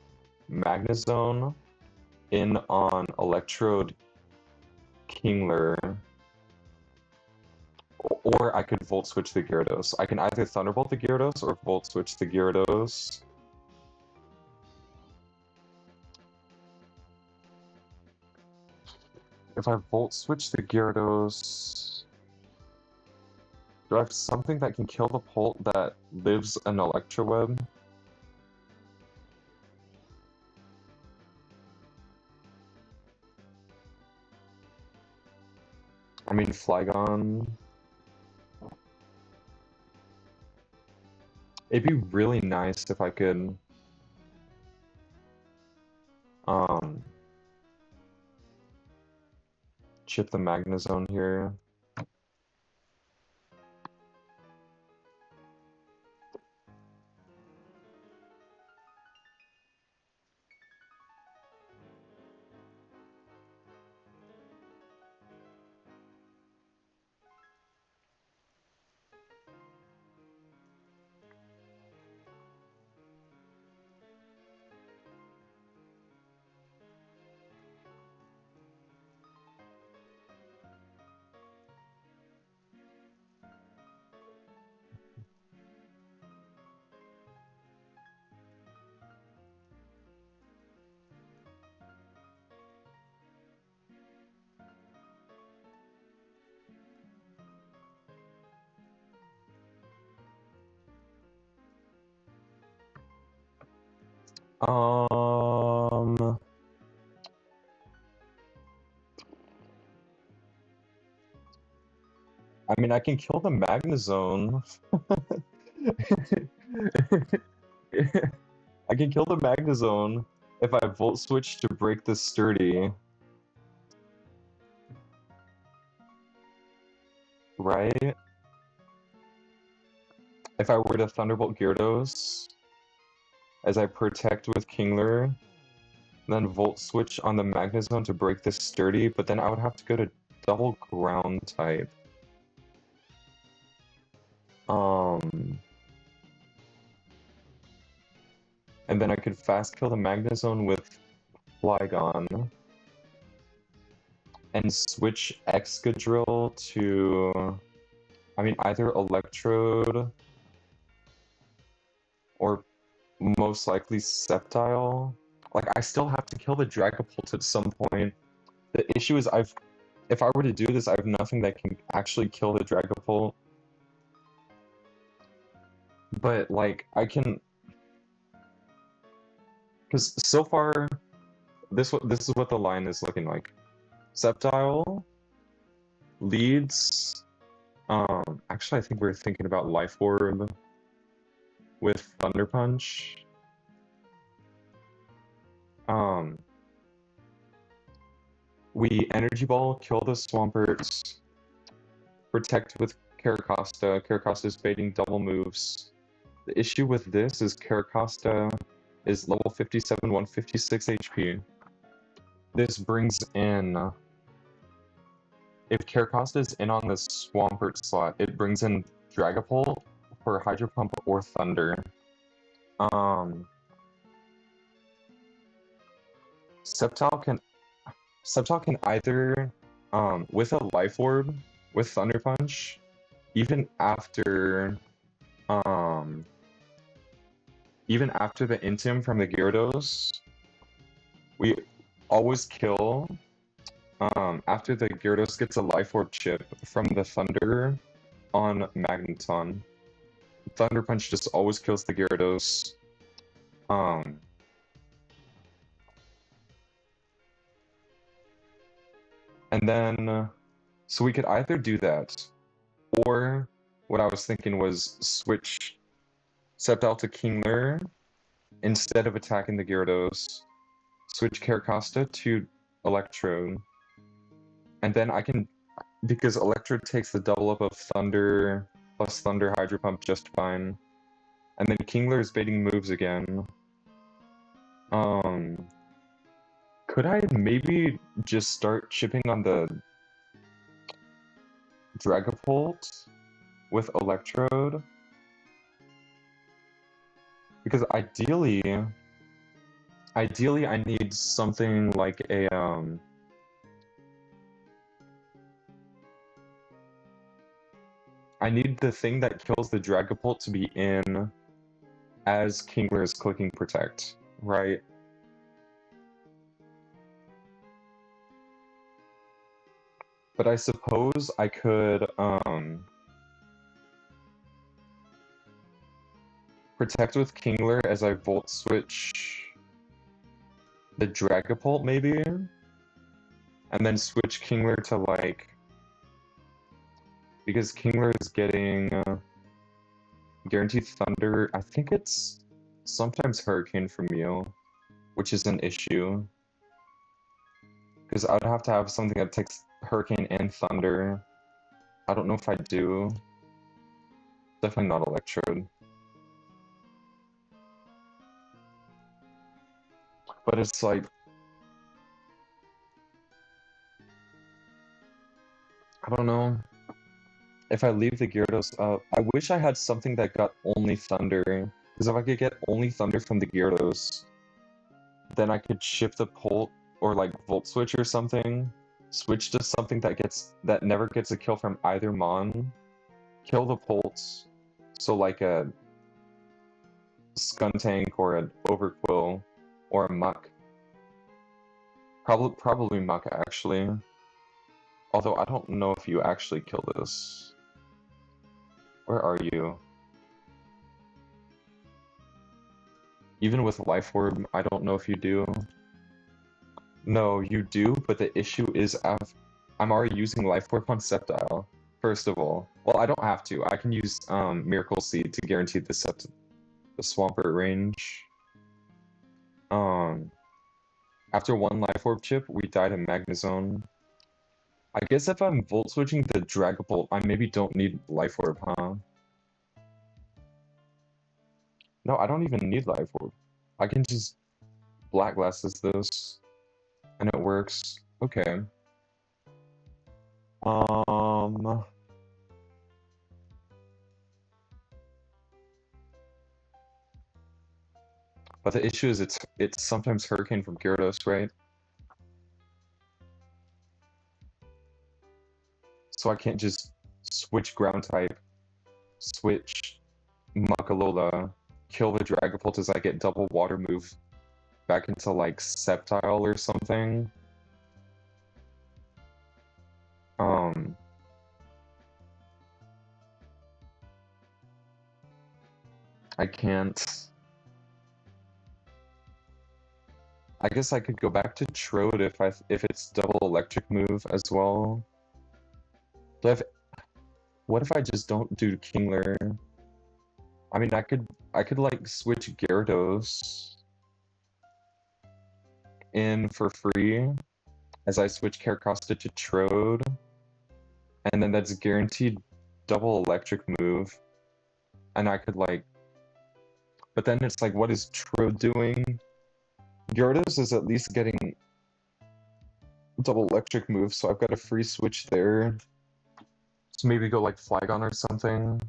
[SPEAKER 1] Magnezone in on Electrode Kingler. Or I could Volt Switch the Gyarados. I can either Thunderbolt the Gyarados or Volt Switch the Gyarados. If I Volt Switch the Gyarados... Do I have something that can kill the Pult that lives an Electro Web? I mean, Flygon. It'd be really nice if I could... chip the Magnezone here. I mean, I can kill the Magnezone. I can kill the Magnezone if I Volt Switch to break the Sturdy. Right? If I were to Thunderbolt Gyarados, as I Protect with Kingler, then Volt Switch on the Magnezone to break this Sturdy, but then I would have to go to double Ground type. And then I could fast kill the Magnezone with Flygon. And switch Excadrill to... I mean, either Electrode or most likely Sceptile. Like, I still have to kill the Dragapult at some point. The issue is if I were to do this, I have nothing that can actually kill the Dragapult. But, like, I can... Because so far, this is what the line is looking like. Sceptile leads... actually, I think we're thinking about Life Orb with Thunder Punch. We Energy Ball, kill the Swampert, Protect with Caracosta. Caracosta's baiting double moves. The issue with this is Caracosta is level 57, 156 HP. This brings in... If Caracosta is in on the Swampert slot, it brings in Dragapult for Hydro Pump or Thunder. Sceptile can either, with a Life Orb, with Thunder Punch, even after the Intim from the Gyarados, we always kill After the Gyarados gets a Life Orb chip from the Thunder on Magneton, Thunder Punch just always kills the Gyarados. And then, so we could either do that, or what I was thinking was switch Sceptile to Kingler instead of attacking the Gyarados. Switch Caracosta to Electrode. And then I can, because Electrode takes the double up of Thunder plus Thunder Hydro Pump just fine. And then Kingler is baiting moves again. Could I maybe just start chipping on the Dragapult with Electrode? Because ideally I need something like a I need the thing that kills the Dragapult to be in as Kingler is clicking Protect, right? But I suppose I could Protect with Kingler as I Volt Switch the Dragapult maybe? And then switch Kingler to like, because Kingler is getting Guaranteed Thunder. I think it's sometimes Hurricane from you, which is an issue. Because I'd have to have something that takes Hurricane and Thunder. I don't know if I do. Definitely not Electrode. But it's like, I don't know. If I leave the Gyarados up, I wish I had something that got only Thunder. Because if I could get only Thunder from the Gyarados, then I could shift the Pult or like Volt Switch or something. Switch to something that never gets a kill from either Mon. Kill the Pults. So like a Skuntank or an Overquill or a Muck. Probably Muck actually. Although I don't know if you actually kill this. Where are you? Even with Life Orb, I don't know if you do. No, you do, but the issue is I'm already using Life Orb on Sceptile, first of all. Well, I don't have to. I can use Miracle Seed to guarantee the Swampert range. After one Life Orb chip, we died in Magnezone. I guess if I'm Volt Switching the Dragapult, I maybe don't need Life Orb, huh? No, I don't even need Life Orb. I can just Black Glasses this, and it works. Okay. But the issue is it's sometimes Hurricane from Gyarados, right? So I can't just switch Ground type, switch Muckalola, kill the Dragapult as I get double Water move back into like Sceptile or something. I can't. I guess I could go back to Trode if it's double electric move as well. But what if I just don't do Kingler? I mean, I could like switch Gyarados in for free as I switch Caracosta to Trode, and then that's guaranteed double electric move, and I could like, but then it's like, what is Trode doing? Gyarados is at least getting double electric move, so I've got a free switch there. So maybe go like Flygon or something.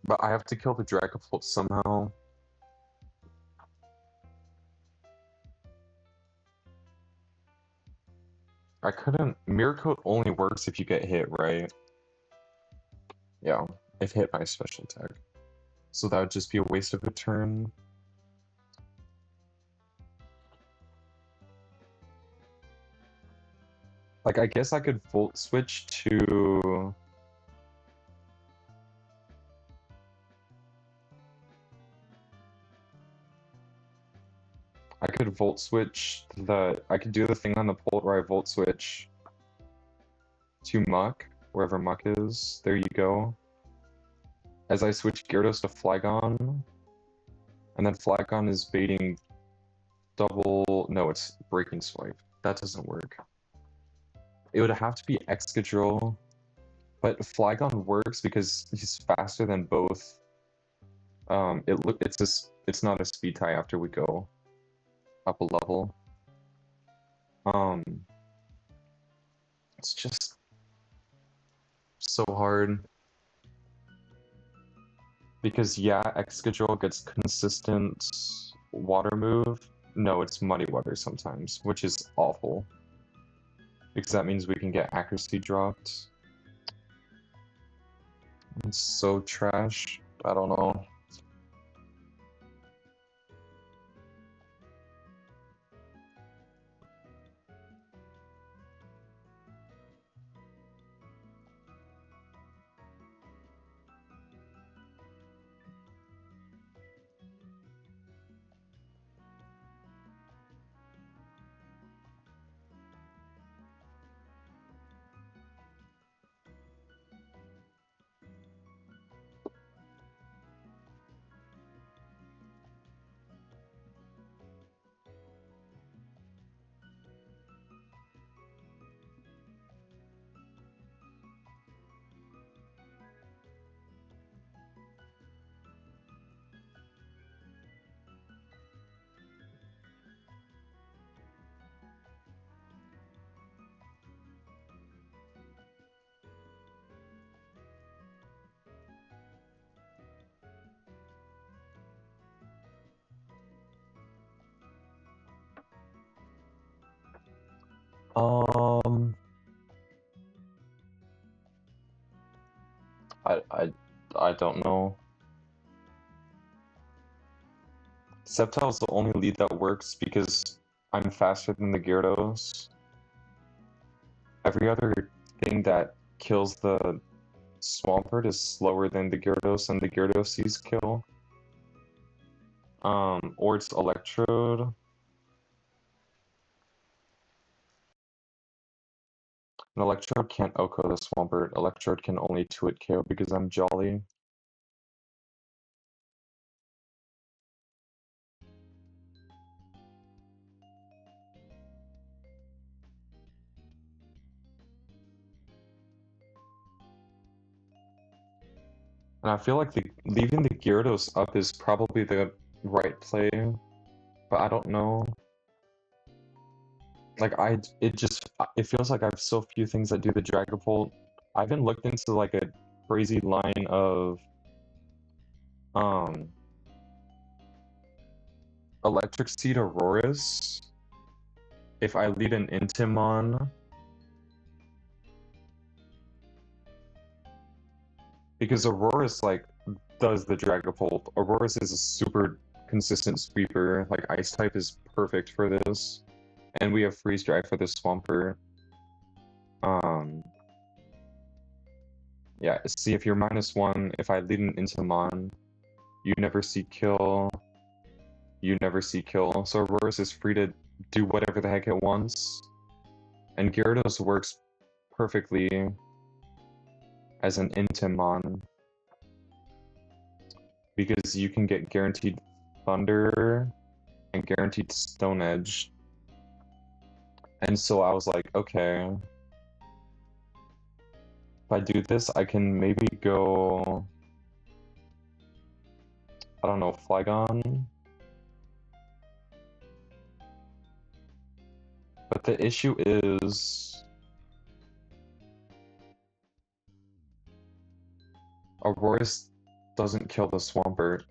[SPEAKER 1] But I have to kill the Dragapult somehow. I couldn't. Mirror Coat only works if you get hit, right? Yeah, if hit by a special attack. So that would just be a waste of a turn. Like, I guess I could Volt Switch to... I could Volt Switch I could do the thing on the pult where I Volt Switch to Muck, wherever Muck is. There you go. As I switch Gyarados to Flygon, and then Flygon is baiting double... No, it's Breaking Swipe. That doesn't work. It would have to be Excadrill, but Flygon works because he's faster than both. It's not a speed tie after we go up a level. It's just so hard. Because yeah, Excadrill gets consistent water move. No, it's Muddy Water sometimes, which is awful. Because that means we can get accuracy dropped. It's so trash. I don't know. Um, I don't know. Sceptile is the only lead that works because I'm faster than the Gyarados. Every other thing that kills the Swampert is slower than the Gyarados and the Gyarados' kill. Or it's Electrode. An Electrode can't OHKO the Swampert. Electrode can only 2-hit KO because I'm Jolly. And I feel like leaving the Gyarados up is probably the right play, but I don't know. Like, it feels like I have so few things that do the Dragapult. I haven't looked into, like, a crazy line of, Electric Seed Auroras. If I lead an Intimon, because Auroras, like, does the Dragapult. Auroras is a super consistent sweeper. Like, Ice type is perfect for this. And we have Freeze Dry for the Swampert. Yeah, see, if you're -1, if I lead an Intimon, you never see kill. You never see kill. So Auroras is free to do whatever the heck it wants. And Gyarados works perfectly as an Intimon. Because you can get guaranteed Thunder and guaranteed Stone Edge. And so I was like, okay. If I do this, I can maybe go... I don't know, Flygon? But the issue is... Auroras doesn't kill the Swampert.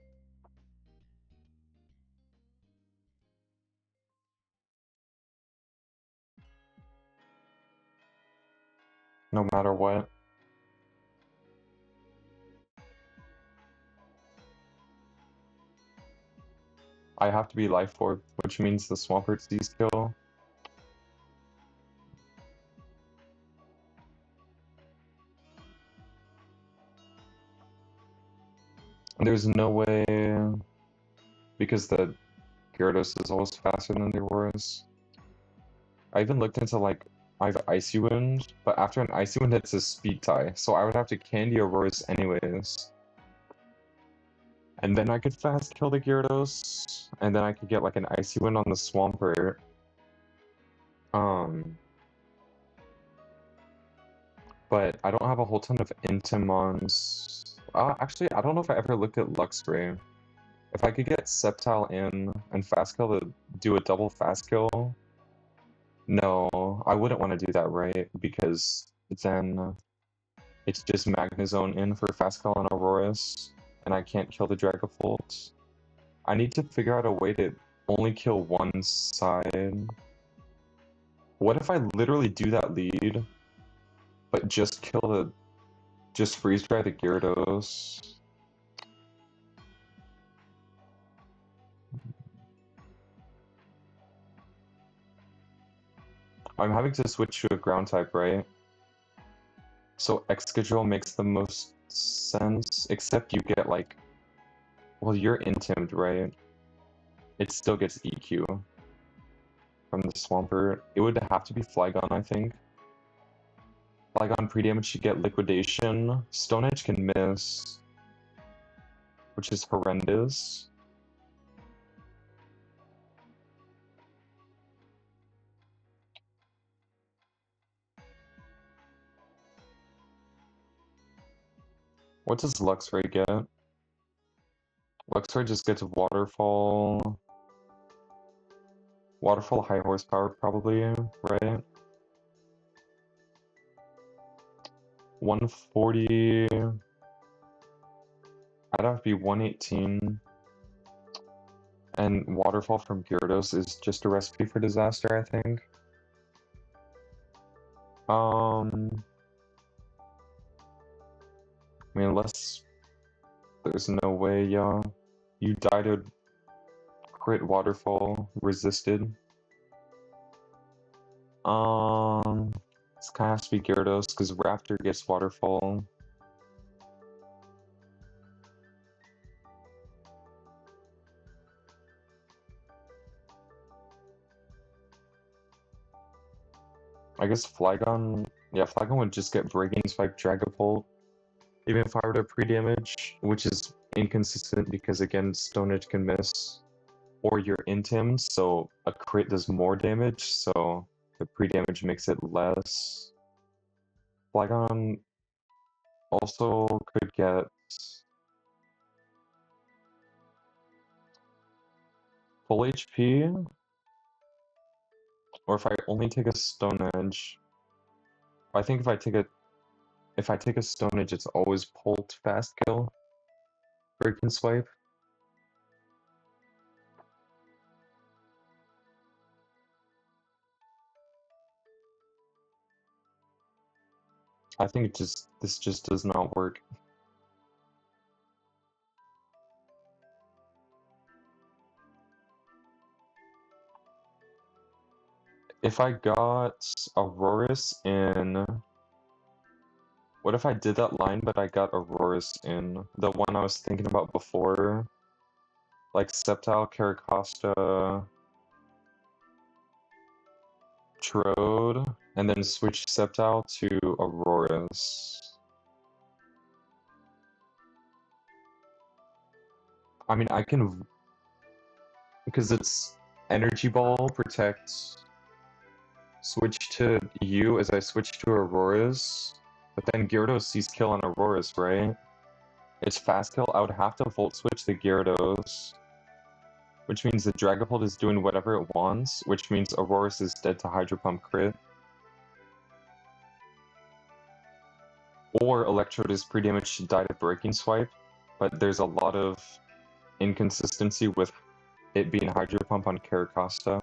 [SPEAKER 1] No matter what. I have to be life orb, which means the Swampert sees kill. There's no way, because the Gyarados is always faster than the Auroras. I even looked into like, I have Icy Wind, but after an Icy Wind it's a speed tie, so I would have to Candy Auroras anyways. And then I could fast kill the Gyarados, and then I could get like an Icy Wind on the Swampert. But I don't have a whole ton of Intimons. Actually, I don't know if I ever looked at Luxray. If I could get Sceptile in and fast kill to do a double fast kill, no, I wouldn't want to do that, right? Because then it's just Magnezone in for fast kill on Auroras, and I can't kill the Dragapult. I need to figure out a way to only kill one side. What if I literally do that lead, but just freeze dry the Gyarados? I'm having to switch to a ground type, right? So Excadrill makes the most sense, except you get like, well, you're intimed, right? It still gets EQ from the Swampert. It would have to be Flygon, I think. Flygon pre-damage, you get Liquidation. Stone Edge can miss, which is horrendous. What does Luxray get? Luxray just gets Waterfall. Waterfall high horsepower, probably, right? 140. I'd have to be 118. And Waterfall from Gyarados is just a recipe for disaster, I think. I mean, unless there's no way, you died to crit Waterfall resisted. This kind of has to be Gyarados because Raptor gets Waterfall. I guess Flygon, yeah, Flygon would just get Breaking Spike Dragapult, even if I were to pre-damage, which is inconsistent because again, Stone Edge can miss, or you're Intim, so a crit does more damage, so the pre-damage makes it less. Flygon also could get full HP, or if I only take a Stone Edge. I think if I take a Stone Edge, it's always Pult fast kill. Break and swipe. I think this just does not work. If I got Auroras in... What if I did that line, but I got Auroras in? The one I was thinking about before? Like Sceptile, Caracosta, Trode, and then switch Sceptile to Auroras. I mean, I can... Because it's Energy Ball, Protect, switch to you as I switch to Auroras, but then Gyarados sees kill on Auroras, right? It's fast kill, I would have to Volt Switch the Gyarados, which means the Dragapult is doing whatever it wants, which means Auroras is dead to Hydro Pump crit. Or Electrode is pre-damage to die to Breaking Swipe, but there's a lot of inconsistency with it being Hydro Pump on Caracosta.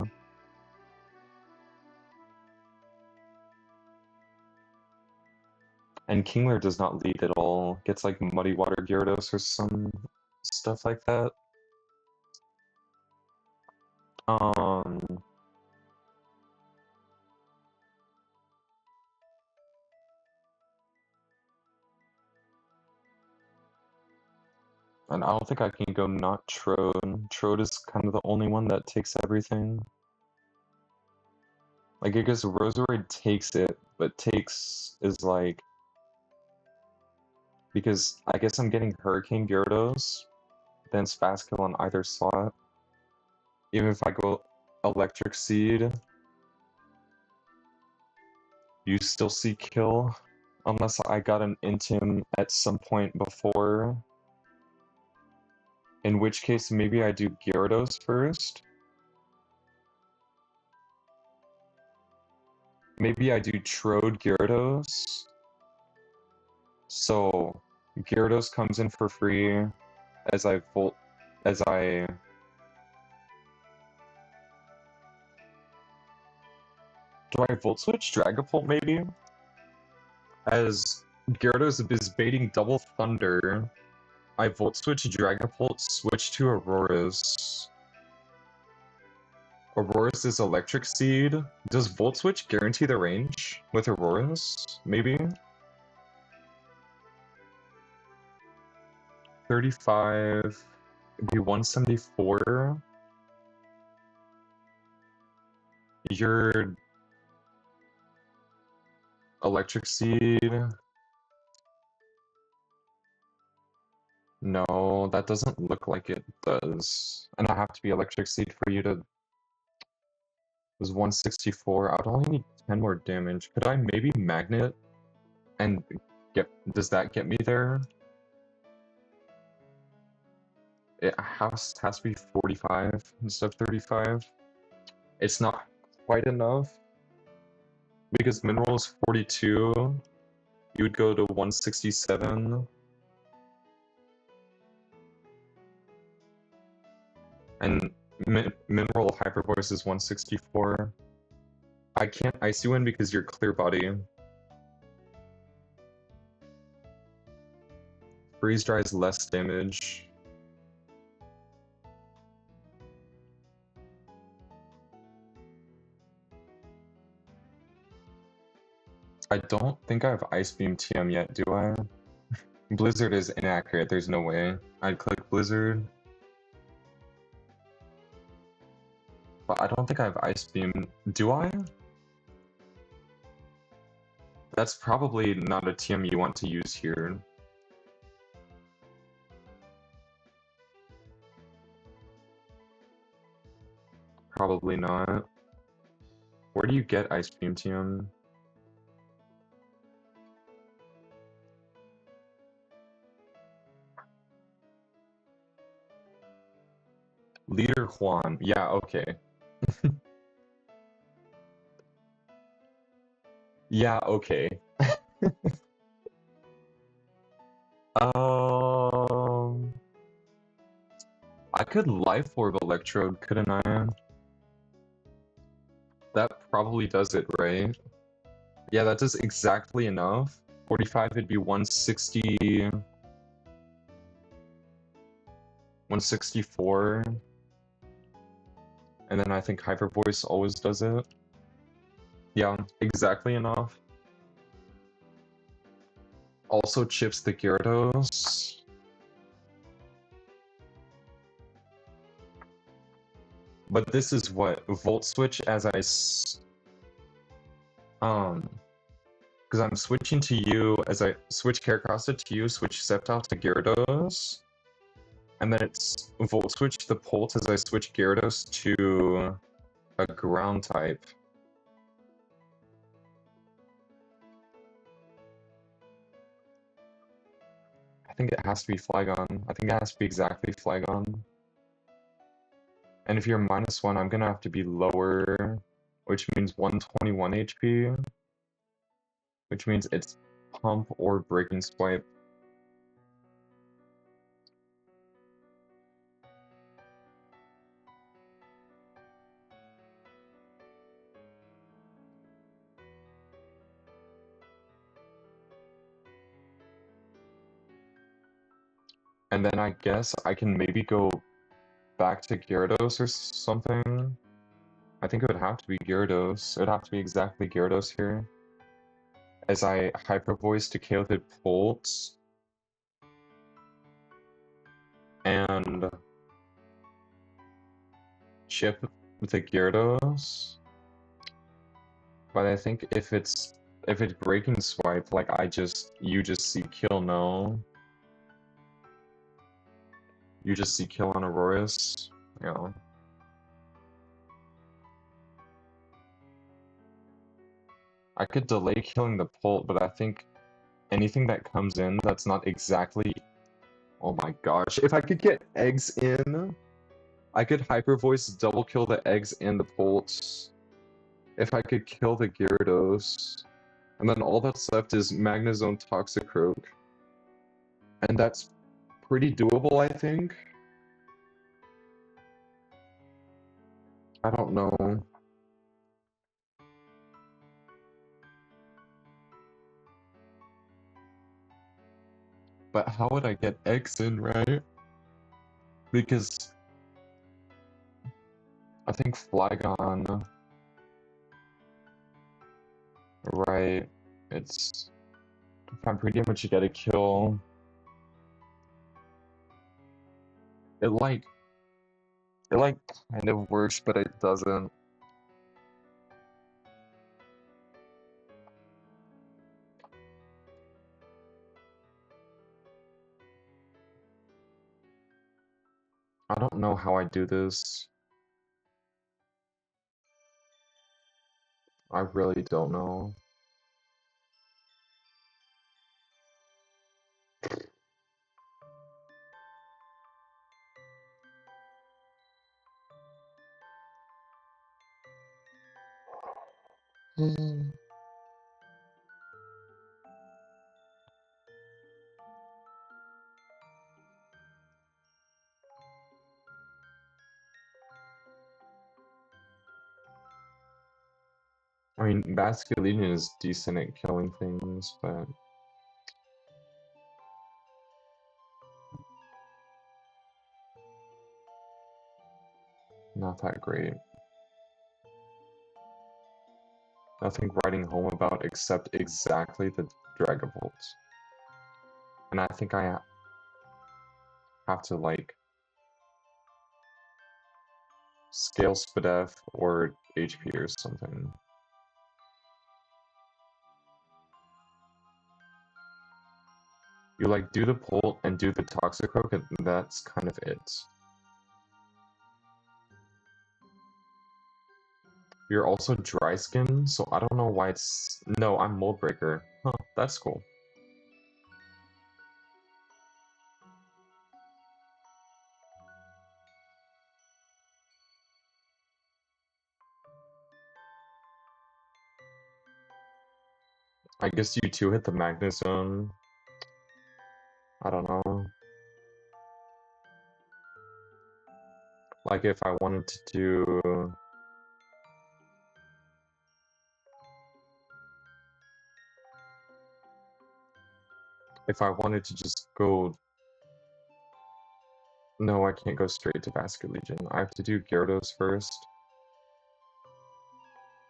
[SPEAKER 1] And Kingler does not lead at all. Gets like Muddy Water Gyarados or some stuff like that. Um, and I don't think I can go not Trode. Trode is kind of the only one that takes everything. Like, I guess Roserade takes it, but takes is like... Because I guess I'm getting Hurricane Gyarados, then Fast Kill on either slot. Even if I go Electric Seed, you still see kill. Unless I got an Intim at some point before. In which case, maybe I do Gyarados first. Maybe I do Trode Gyarados. So Gyarados comes in for free as I do I Volt Switch Dragapult maybe? As Gyarados is baiting Double Thunder, I Volt Switch Dragapult, switch to Aurora's. Aurora's is Electric Seed. Does Volt Switch guarantee the range with Aurora's? Maybe? 35, it'd be 174. Your Electric Seed. No, that doesn't look like it does. And I have to be Electric Seed for you to... It was 164. I'd only need 10 more damage. Could I maybe Magnet and get... Does that get me there? It has to be 45 instead of 35. It's not quite enough. Because Mineral is 42. You would go to 167. And Mineral Hyper Voice is 164. I can't Ice you in because you're Clear Body. Freeze Dry is less damage. I don't think I have Ice Beam TM yet, do I? Blizzard is inaccurate, there's no way. I'd click Blizzard. But I don't think I have Ice Beam. Do I? That's probably not a TM you want to use here. Probably not. Where do you get Ice Beam TM? Leader Juan. Yeah, okay. Yeah, okay. I could Life Orb Electrode, couldn't I? That probably does it, right? Yeah, that does exactly enough. 45 would be 160... 164. And then I think Hyper Voice always does it. Yeah, exactly enough. Also chips the Gyarados. But this is what? Volt Switch as because I'm switching to you as I switch Caracrossa to you, switch Sceptile to Gyarados. And then it's Volt Switch the Pult as I switch Gyarados to a Ground type. I think it has to be Flygon. I think it has to be exactly Flygon. And if you're -1, I'm gonna have to be lower, which means 121 HP. Which means it's Pump or Breaking Swipe. And then I guess I can maybe go back to Gyarados or something. I think it would have to be Gyarados. It would have to be exactly Gyarados here. As I Hyper Voice to KO the Pulse. And chip the Gyarados. But I think if it's Breaking Swipe, like you just see kill, no? You just see kill on Aurorus, yeah. I could delay killing the Pult, but I think anything that comes in that's not exactly... Oh my gosh, if I could get eggs in, I could Hyper Voice double kill the eggs and the Pults. If I could kill the Gyarados. And then all that's left is Magnezone Toxicroak. And that's pretty doable, I think. I don't know. But how would I get eggs in, right? Because I think Flygon, right? It's if I'm pretty much you get a kill. It kind of works, but it doesn't. I don't know how I do this. I really don't know. I mean, Basculegion is decent at killing things, but not that great. Nothing writing home about except exactly the Dragapult. And I think I have to, like, scale Spadef or HP or something. You, like, do the Pult and do the Toxicroak, and that's kind of it. You're also dry skin, so I don't know why it's... No, I'm Mold Breaker. Huh, that's cool. I guess you two hit the Magnezone. I don't know. Like if I wanted to do... If I wanted to just go... No, I can't go straight to Basculegion. I have to do Gyarados first.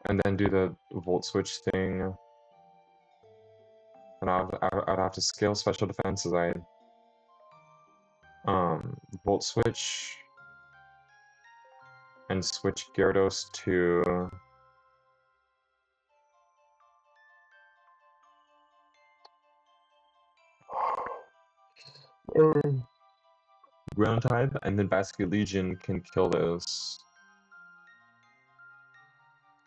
[SPEAKER 1] And then do the Volt Switch thing. And I'd have to scale Special Defense as I... Volt Switch... And switch Gyarados to... Ground type, and then Basculegion can kill this.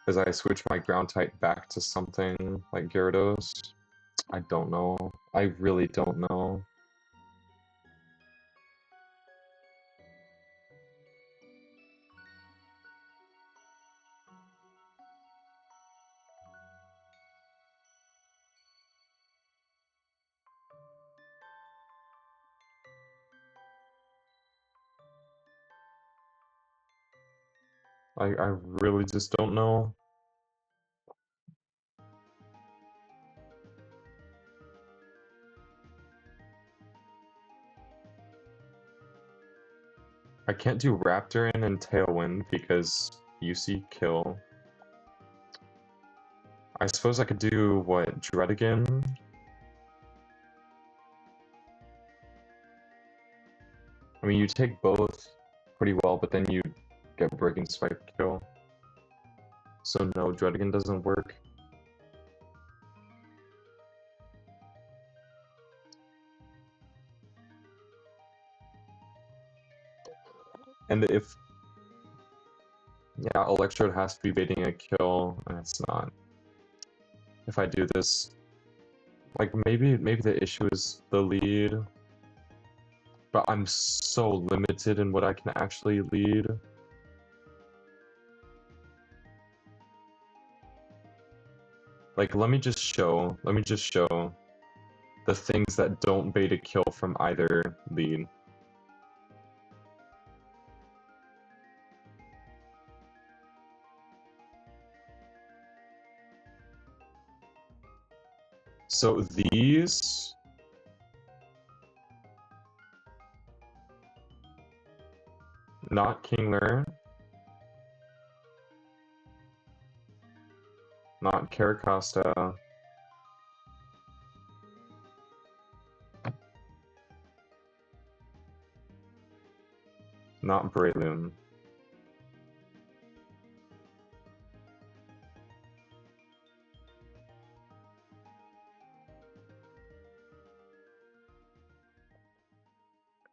[SPEAKER 1] As I switch my ground type back to something like Gyarados. I don't know. I really don't know. I really just don't know. I can't do Raptor in and Tailwind because UC kill. I suppose I could do, what, Dredigan? I mean, you take both pretty well, but then you get Breaking Spike kill. So no, Dredigan doesn't work. And if... yeah, Electrode has to be baiting a kill, and it's not. If I do this... like, maybe the issue is the lead. But I'm so limited in what I can actually lead. Like, let me just show the things that don't bait a kill from either lead. So these... not Kingler. Not Caracosta. Not Breloom.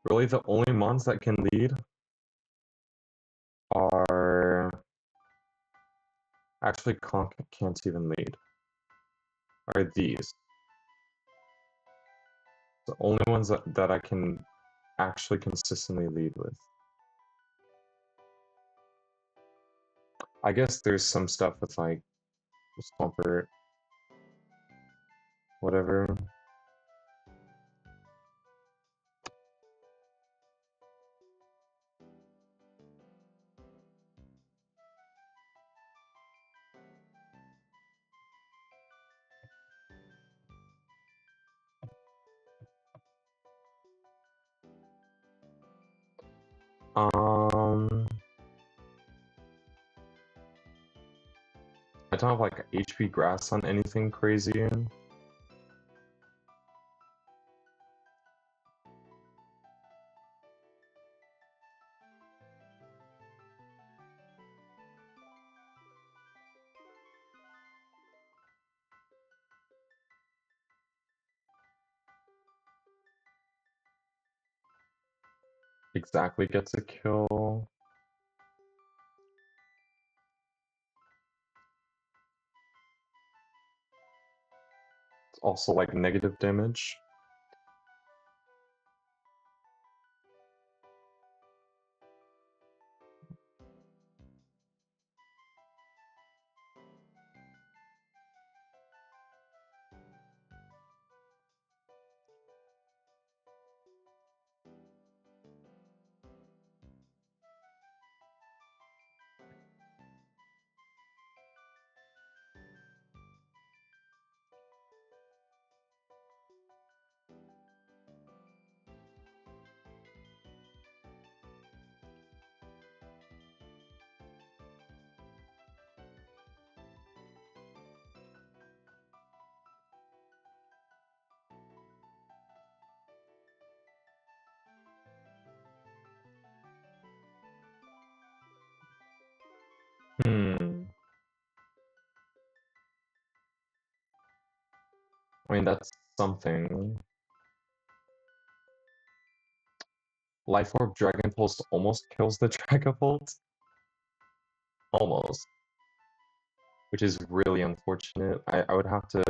[SPEAKER 1] Really, the only mons that can lead are... actually, Conk can't even lead. Are these. The only ones that I can actually consistently lead with. I guess there's some stuff with, like, Swampert, whatever. I don't have, like, HP Grass on anything crazy. Exactly gets a kill. It's also, like, negative damage. I mean, that's something. Life Orb Dragon Pulse almost kills the Dragapult. Almost. Which is really unfortunate. I would have to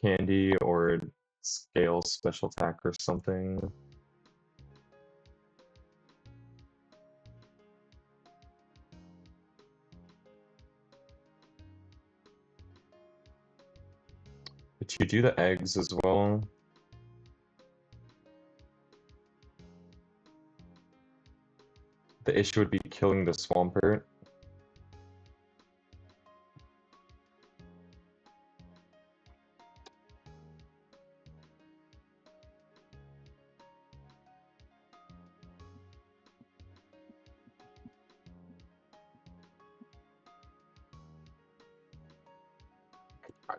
[SPEAKER 1] Candy or Scale Special Attack or something. But you do the eggs as well. The issue would be killing the Swampert.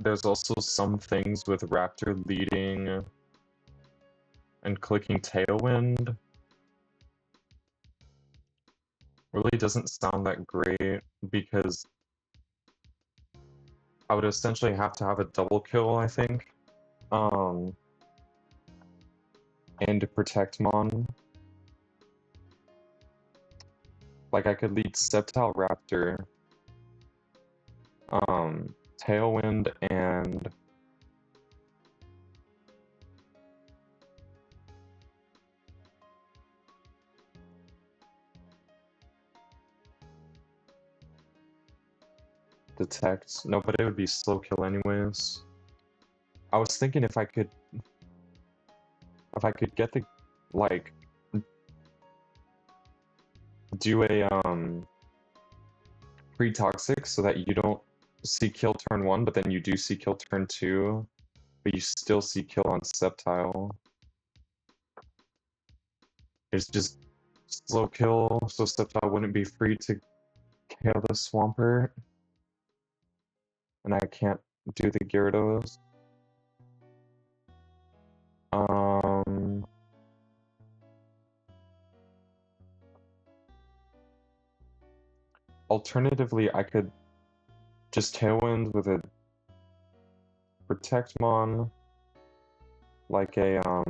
[SPEAKER 1] there's also some things with Raptor leading and clicking Tailwind. Really doesn't sound that great because I would essentially have to have a double kill, I think. And to protect Mon. Like I could lead Sceptile Raptor, Tailwind, and Detect. No, but it would be slow kill anyways. I was thinking if I could get the, like, do a pre-toxic so that you don't see kill turn 1, but then you do see kill turn 2, but you still see kill on Sceptile. It's just slow kill, so Sceptile wouldn't be free to KO the Swampert. And I can't do the Gyarados. Alternatively, I could just Tailwind with a Protect Mon, like a, I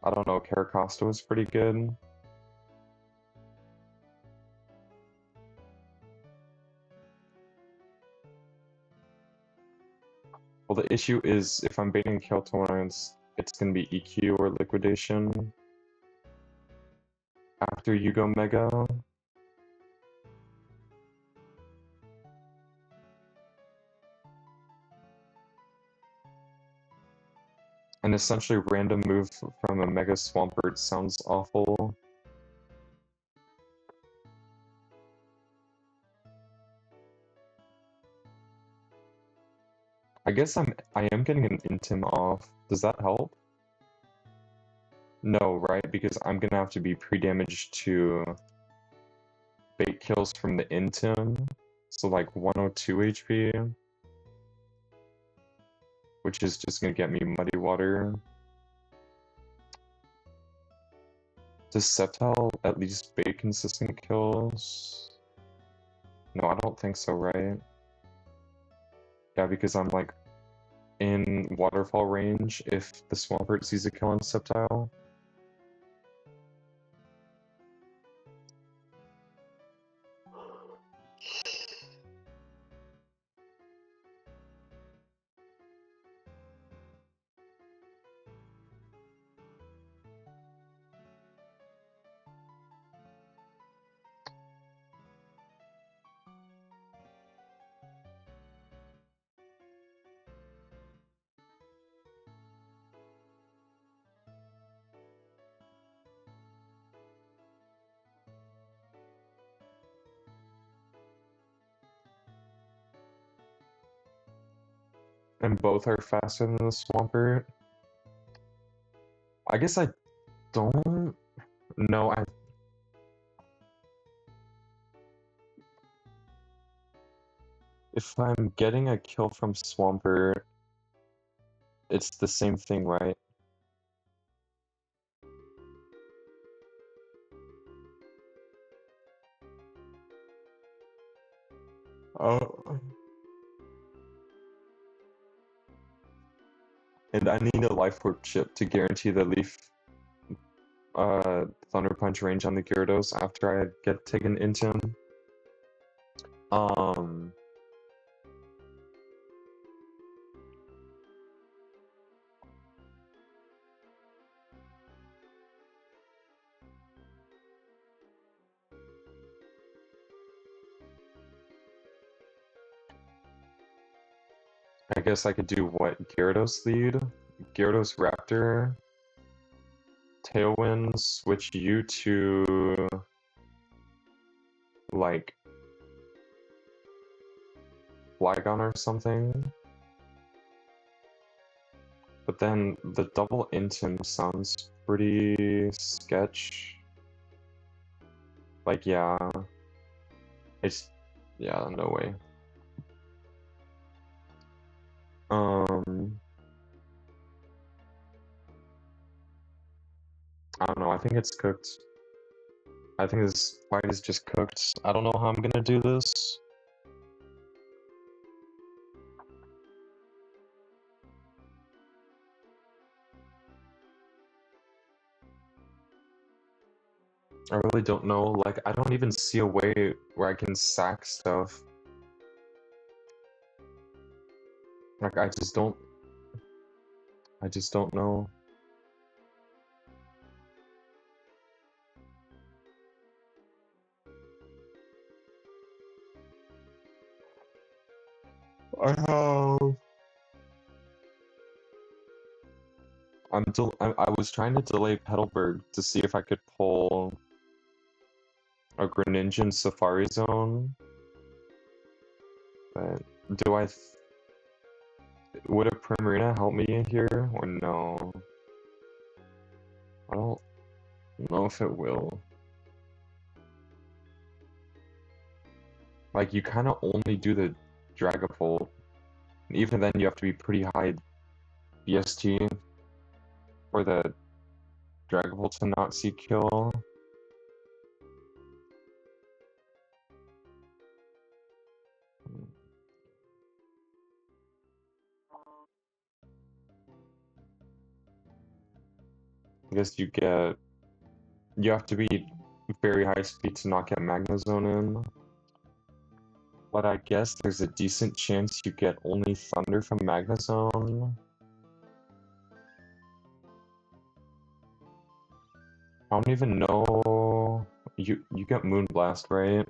[SPEAKER 1] don't know, Caracosta was pretty good. Well, the issue is if I'm baiting kill tolerance, it's gonna be EQ or Liquidation after you go Mega. And essentially random move from a Mega Swampert sounds awful. I guess I am getting an Intim off. Does that help? No, right? Because I'm gonna have to be pre-damaged to bait kills from the Intim. So like 102 HP. Which is just gonna get me Muddy Water. Does Sceptile at least bait consistent kills? No, I don't think so, right? Yeah, because I'm like in waterfall range if the Swampert sees a kill on Sceptile. And both are faster than the Swampert. I guess I don't know. If I'm getting a kill from Swampert, it's the same thing, right? Oh. And I need a Life Orb chip to guarantee the Leaf Thunder Punch range on the Gyarados after I get taken into him. I guess I could do what? Gyarados lead? Gyarados Raptor? Tailwind, switch you to like Flygon or something. But then the double Intim sounds pretty sketch. Like, yeah. It's... Yeah, no way. I don't know, I think it's cooked. I think this fight is just cooked. I don't know how I'm gonna do this. I really don't know, like, I don't even see a way where I can sack stuff. Like, I just don't know. I have... I was trying to delay Petalburg to see if I could pull a Greninja Safari Zone, but would a Primarina help me here, or no? I don't know if it will. Like, you kind of only do the Dragapult. Even then, you have to be pretty high BST for the Dragapult to not see kill. I guess you have to be very high speed to not get Magnezone in. But I guess there's a decent chance you get only Thunder from Magnezone. I don't even know. You get Moonblast, right?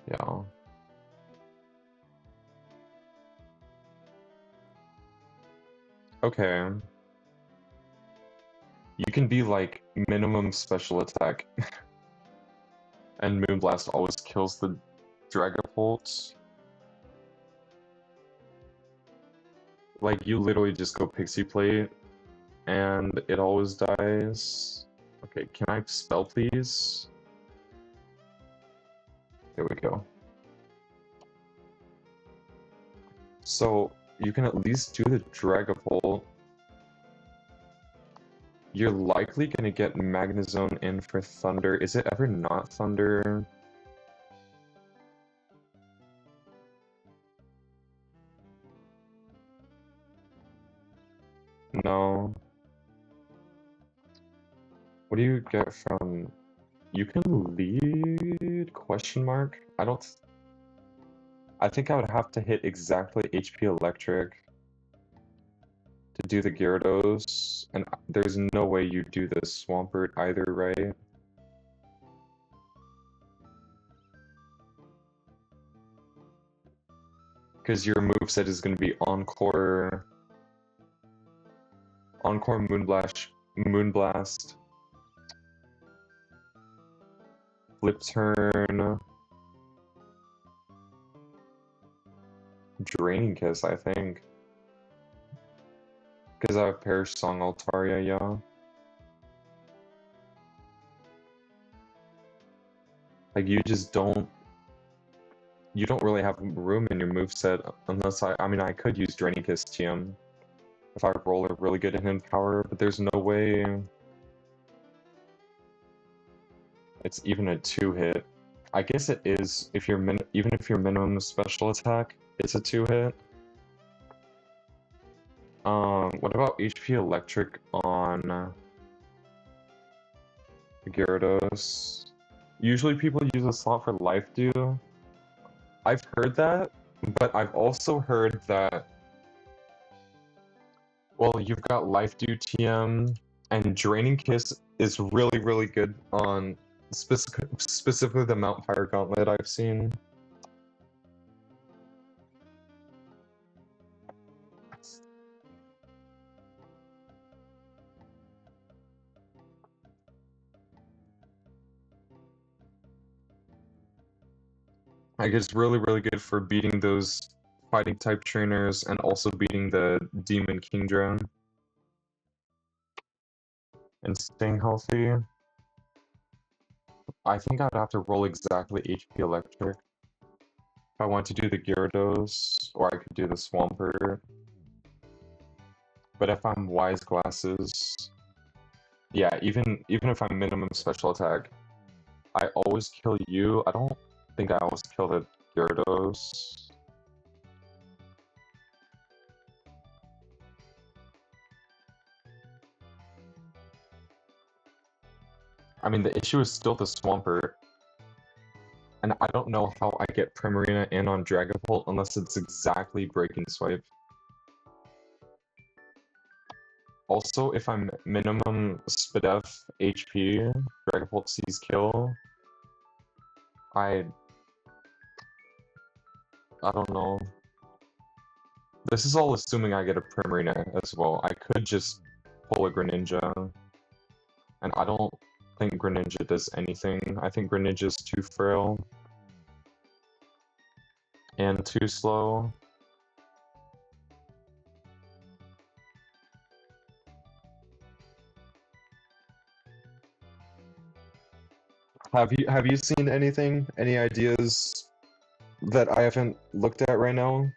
[SPEAKER 1] Yeah. Okay. You can be like minimum special attack. And Moonblast always kills the Dragapult. Like, you literally just go Pixie Plate, and it always dies. Okay, can I spell, please? There we go. So, you can at least do the Dragapult. You're likely gonna get Magnezone in for Thunder. Is it ever not Thunder? No. What do you get from... You can lead? Question mark? I think I would have to hit exactly HP Electric to do the Gyarados, and there's no way you do the Swampert either, right? Because your moveset is going to be Encore, Moonblast, Flip Turn, Draining Kiss, I think. Because I have Perish Song Altaria, yeah. Like, you don't really have room in your moveset unless I mean, I could use Draining Kiss TM if I roll a really good hidden power, but there's no way it's even a 2-hit. I guess it is if you're even if your minimum special attack, it's a 2-hit. What about HP Electric on Gyarados? Usually people use a slot for Life Dew. I've heard that, but I've also heard that, well, you've got Life Dew TM, and Draining Kiss is really, really good on specifically the Mount Fire Gauntlet I've seen. Like, it's really, really good for beating those fighting type trainers and also beating the Demon King Drone. and staying healthy. I think I'd have to roll exactly HP Electric. If I want to do the Gyarados, or I could do the Swampert. But if I'm Wise Glasses, yeah, even if I'm minimum special attack, I always kill you. I don't think I always kill the Gyarados. I mean, the issue is still the Swampert. And I don't know how I get Primarina in on Dragapult unless it's exactly Breaking Swipe. Also, if I'm minimum Spadef HP, Dragapult sees kill, I don't know. This is all assuming I get a Primarina as well. I could just pull a Greninja, and I don't think Greninja does anything. I think Greninja's too frail and too slow. Have you seen anything? Any ideas that I haven't looked at right now?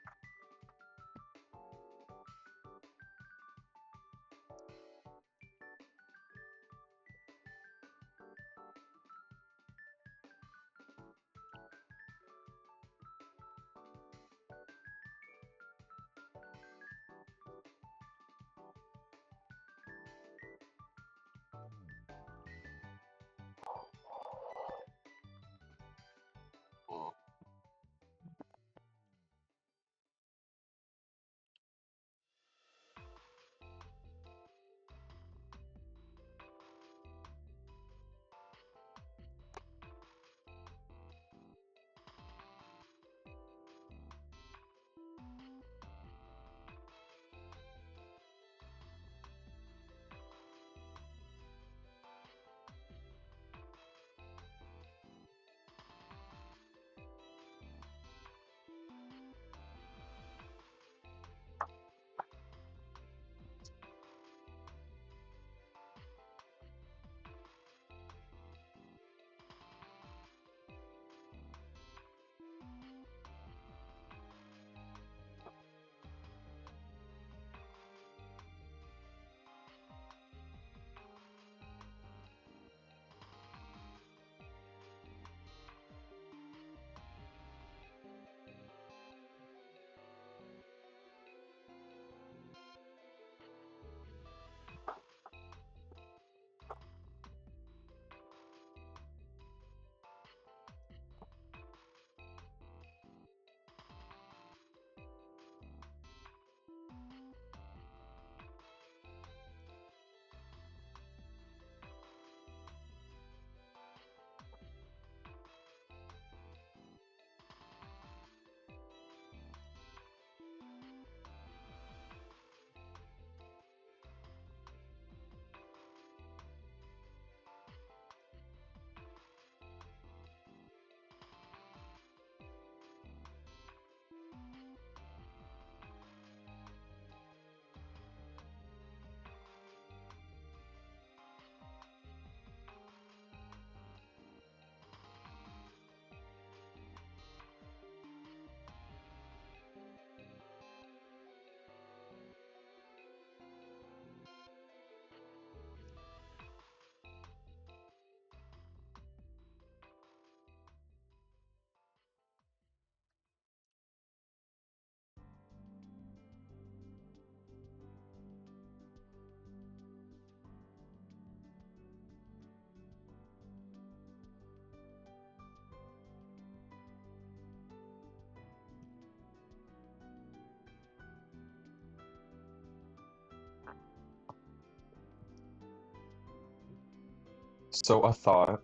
[SPEAKER 1] So a thought.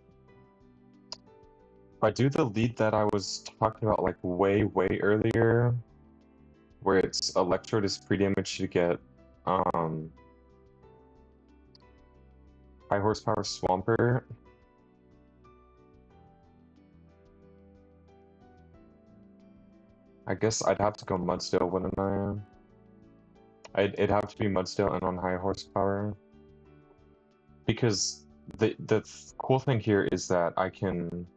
[SPEAKER 1] If I do the lead that I was talking about like way earlier, where it's Electrode is pre-damage to get high horsepower Swampert. I guess I'd have to go Mudsdale, wouldn't I? It'd have to be Mudsdale and on high horsepower. because the cool thing here is that I can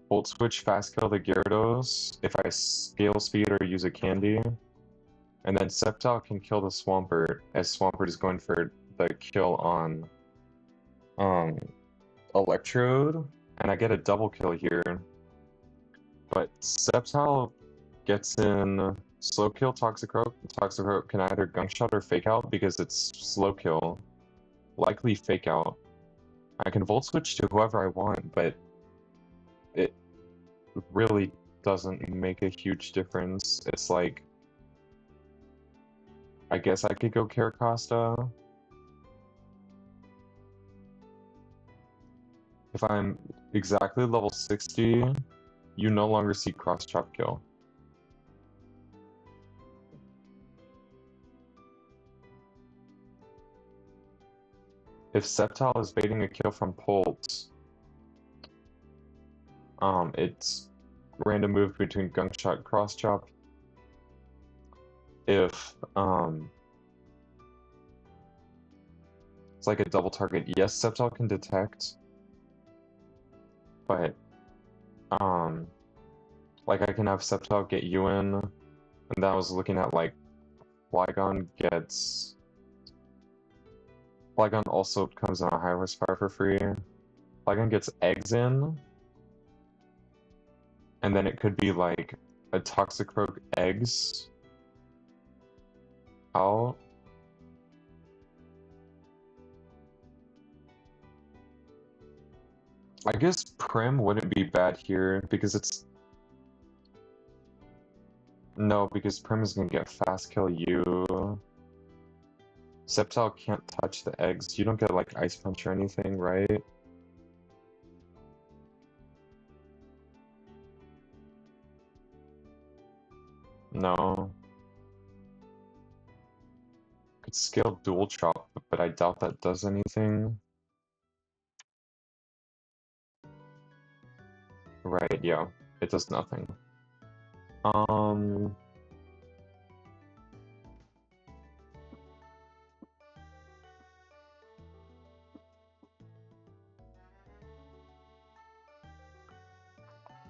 [SPEAKER 1] Volt Switch fast kill the Gyarados if I scale speed or use a candy. And then Sceptile can kill the Swampert, as Swampert is going for the kill on Electrode, and I get a double kill here. But Sceptile gets in slow kill Toxicroak. Toxicroak can either Gunk Shot or Fake Out because it's slow kill. Likely Fake Out. I can Volt Switch to whoever I want, but it really doesn't make a huge difference. It's like, I guess I could go Caracosta. If I'm exactly level 60, you no longer see cross chop kill. If Sceptile is baiting a kill from Pult, it's random move between Gunk Shot and cross chop. If it's like a double target, yes, Sceptile can detect, but like I can have Sceptile get you in, and then I was looking at like Flygon gets. Flygon also comes on a high horsepower for free. Flygon gets eggs in, and then it could be like a Toxicroak eggs out. I guess Prim wouldn't be bad here because it's. No, because Prim is gonna get fast kill you. Sceptile can't touch the eggs. You don't get like Ice Punch or anything, right? No. Could scale Dual Chop, but I doubt that does anything. Right, yeah. It does nothing.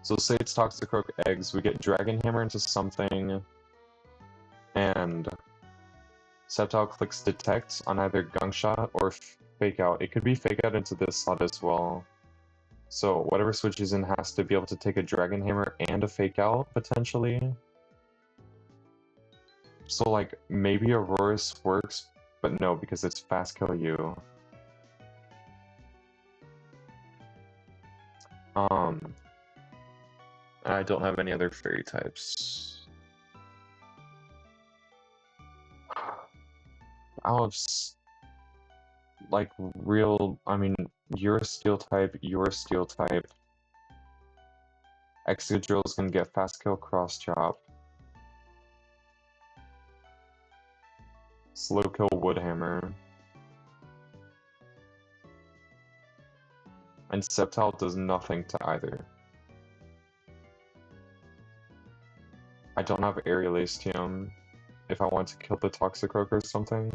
[SPEAKER 1] So say it's Toxicroak eggs, we get Dragon Hammer into something, and Sceptile clicks Detect on either Gunk Shot or Fake Out. It could be Fake Out into this slot as well. So whatever switches in has to be able to take a Dragon Hammer and a Fake Out, potentially. So like, maybe Aurorus works, but no, because it's fast kill you. I don't have any other fairy types. I'll have like real, I mean, you're a steel type, you're a steel type. Excadrill is gonna get fast kill cross chop. Slow kill Woodhammer. And Sceptile does nothing to either. I don't have Aerial Astium if I want to kill the Toxicroak or something.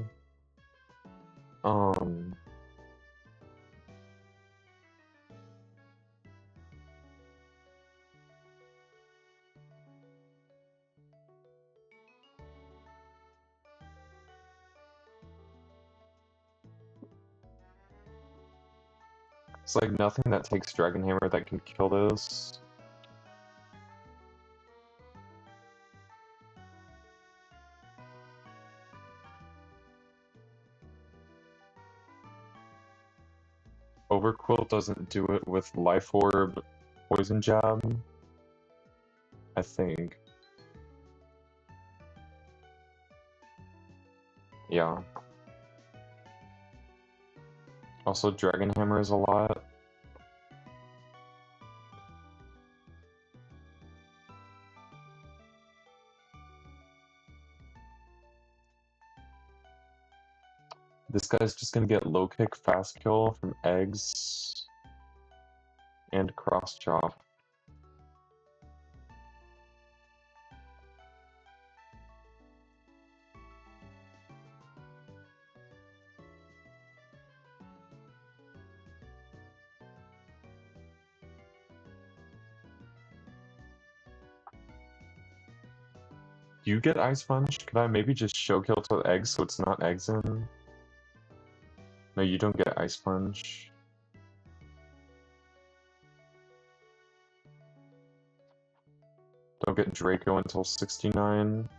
[SPEAKER 1] It's like nothing that takes Dragon Hammer that can kill this. Overquill doesn't do it with Life Orb, Poison Jab, I think. Yeah. Also, Dragon Hammer is a lot. This guy's just gonna get low kick, fast kill from eggs and cross chop. you get Ice Punch? Could I maybe just show kill to eggs so it's not eggs in? No, you don't get Ice Punch. Don't get Draco until 69.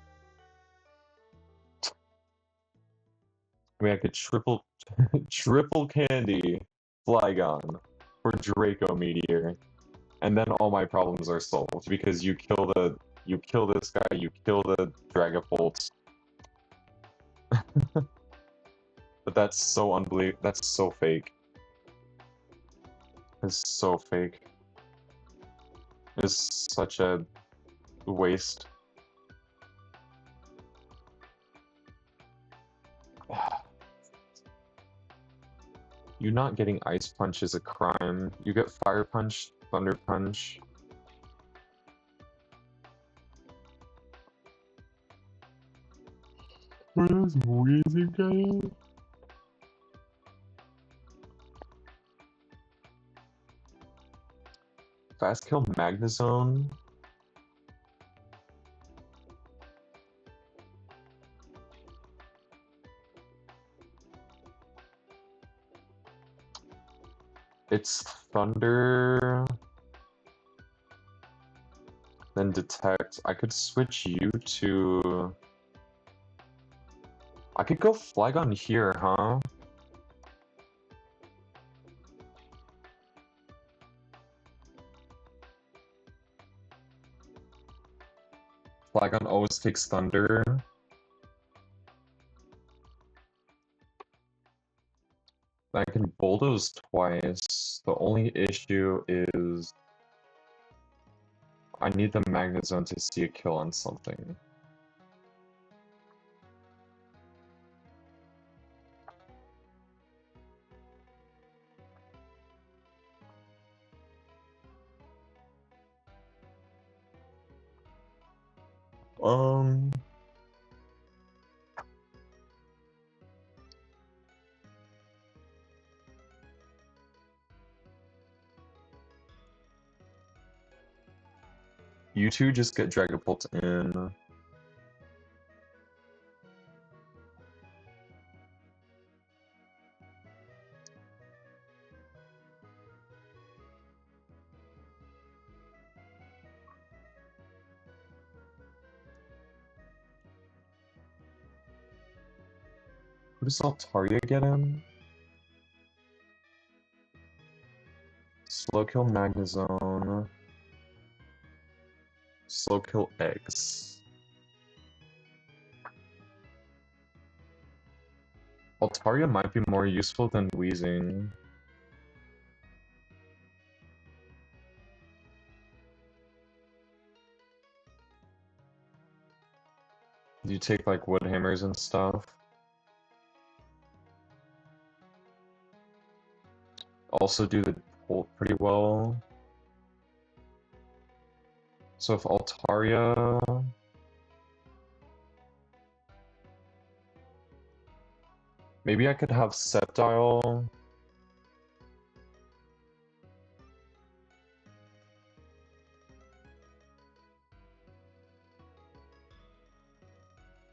[SPEAKER 1] I mean, I could triple candy Flygon for Draco Meteor, and then all my problems are solved because you kill this guy, you kill the Dragapult. But that's so unbelievable. That's so fake. It's so fake. It's such a waste. You not getting Ice Punch is a crime. You get Fire Punch, Thunder Punch. What is Weezy guy? Fast kill Magnezone. It's Thunder. Then Detect. I could switch you to... I could go Flygon here, huh? Flygon always takes Thunder. I can Bulldoze twice. The only issue is I need the Magnezone to see a kill on something. You two just get Dragapult in. What does Altaria get in? Slow kill Magnezone. Slow kill eggs. Altaria might be more useful than Weezing. You take like wood hammers and stuff. Also do the ult pretty well. So if Altaria... Maybe I could have Sceptile.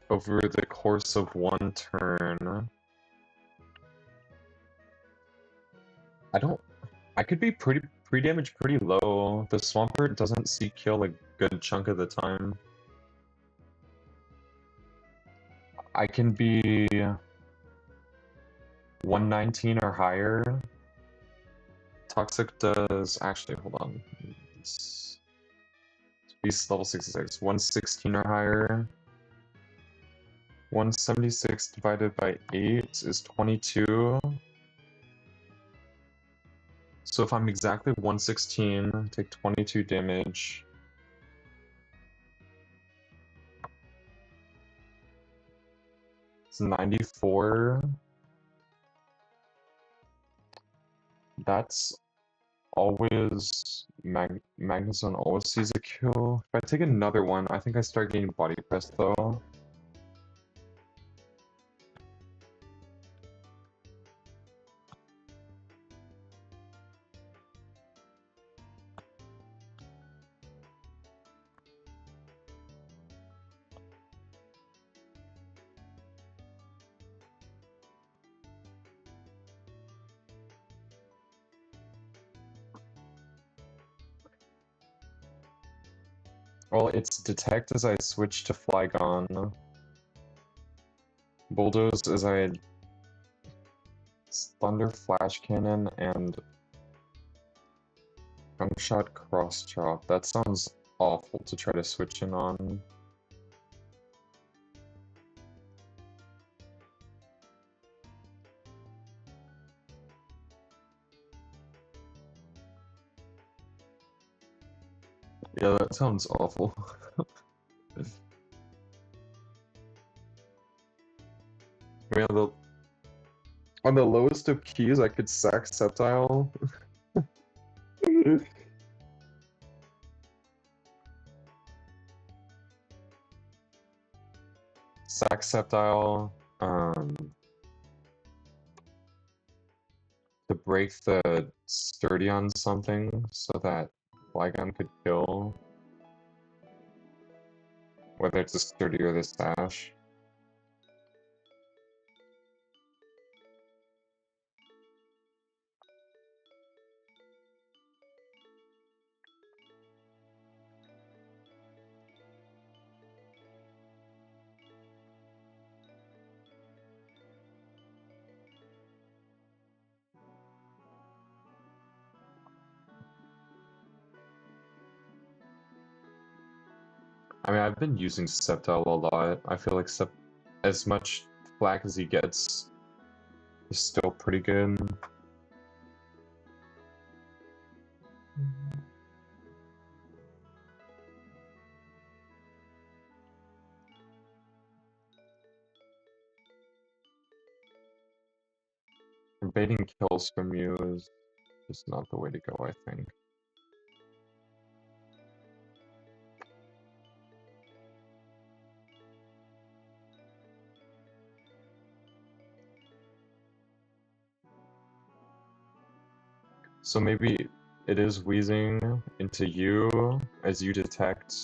[SPEAKER 1] Over the course of one turn. I could be pre-damage pretty low. The Swampert doesn't see kill a good chunk of the time. I can be 119 or higher. Toxic does... Actually, hold on. Beast level 66. 116 or higher. 176 divided by 8 is 22. So if I'm exactly 116, take 22 damage. It's 94. That's always... Magnezone always sees a kill. If I take another one, I think I start getting body press though. Well, it's detect as I switch to Flygon. Bulldoze as I Thunder Flash Cannon and Gunshot Cross Chop. That sounds awful to try to switch in on. Yeah, that sounds awful. I mean, on the lowest of keys, I could sack Sceptile. Sack Sceptile, to break the sturdy on something so that Flygon could kill. Whether it's the sturdy or the sash. I mean, I've been using Sceptile a lot. I feel like as much flack as he gets is still pretty good. Baiting kills from you is just not the way to go, I think. So maybe it is wheezing into you as you detect.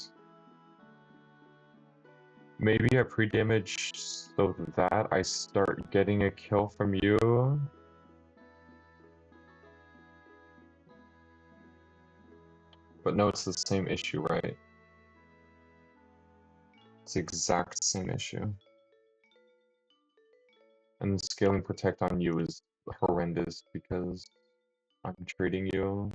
[SPEAKER 1] Maybe I pre-damage so that I start getting a kill from you. But no, it's the same issue, right? It's the exact same issue. And scaling protect on you is horrendous because I'm trading you.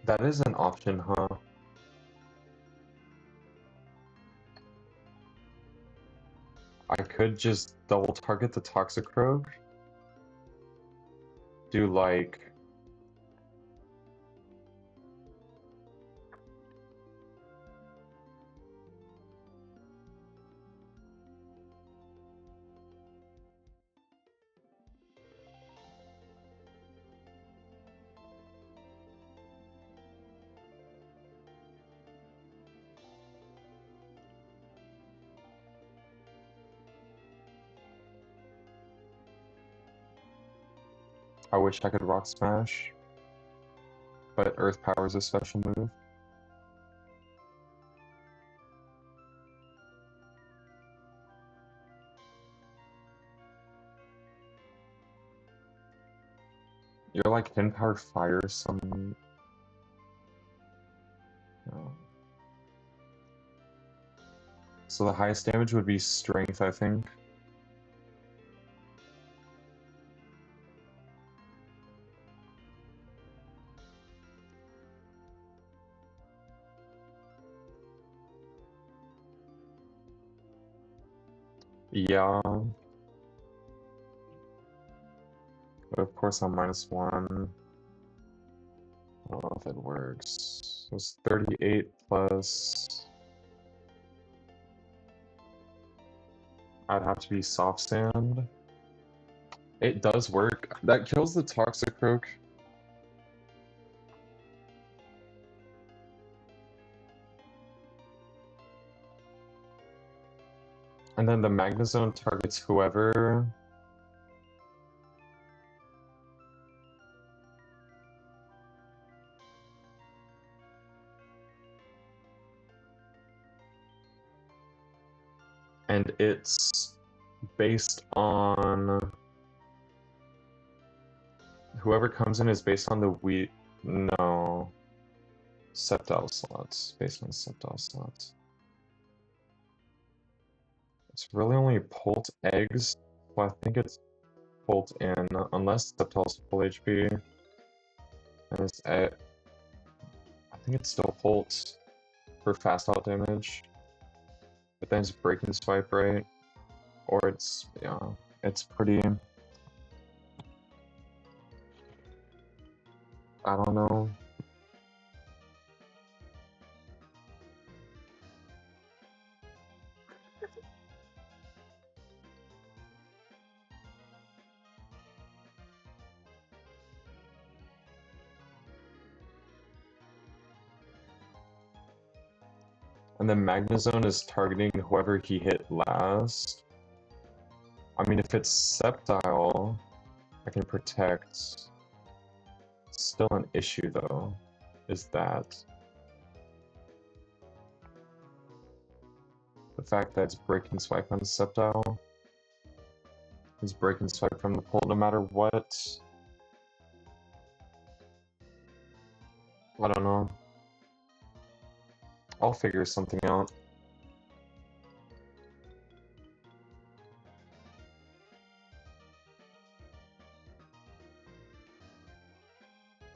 [SPEAKER 1] That is an option, huh? I could just double target the Toxicroak. Do like... I wish I could Rock Smash, but Earth Power is a special move. You're like Pin Power Fire some. No. So the highest damage would be Strength, I think. Yeah. But of course I'm -1. I don't know if it works. It was 38 plus. I'd have to be Soft Sand. It does work. That kills the Toxicroak. And then the Magnezone targets whoever. And it's based on... Whoever comes in is based on the wheat... No. Sceptile slots. Based on Sceptile slots. It's really only Pult eggs. Well, I think it's Pult in, unless Sceptile's full HP. And it's I think it's still Pult for fast out damage. But then it's Breaking Swipe, right? Or it's, yeah, it's pretty... I don't know. And then Magnezone is targeting whoever he hit last. I mean, if it's Sceptile, I can protect. Still an issue, though, is that the fact that it's Breaking Swipe on Sceptile is Breaking Swipe from the pull no matter what. I don't know. I'll figure something out.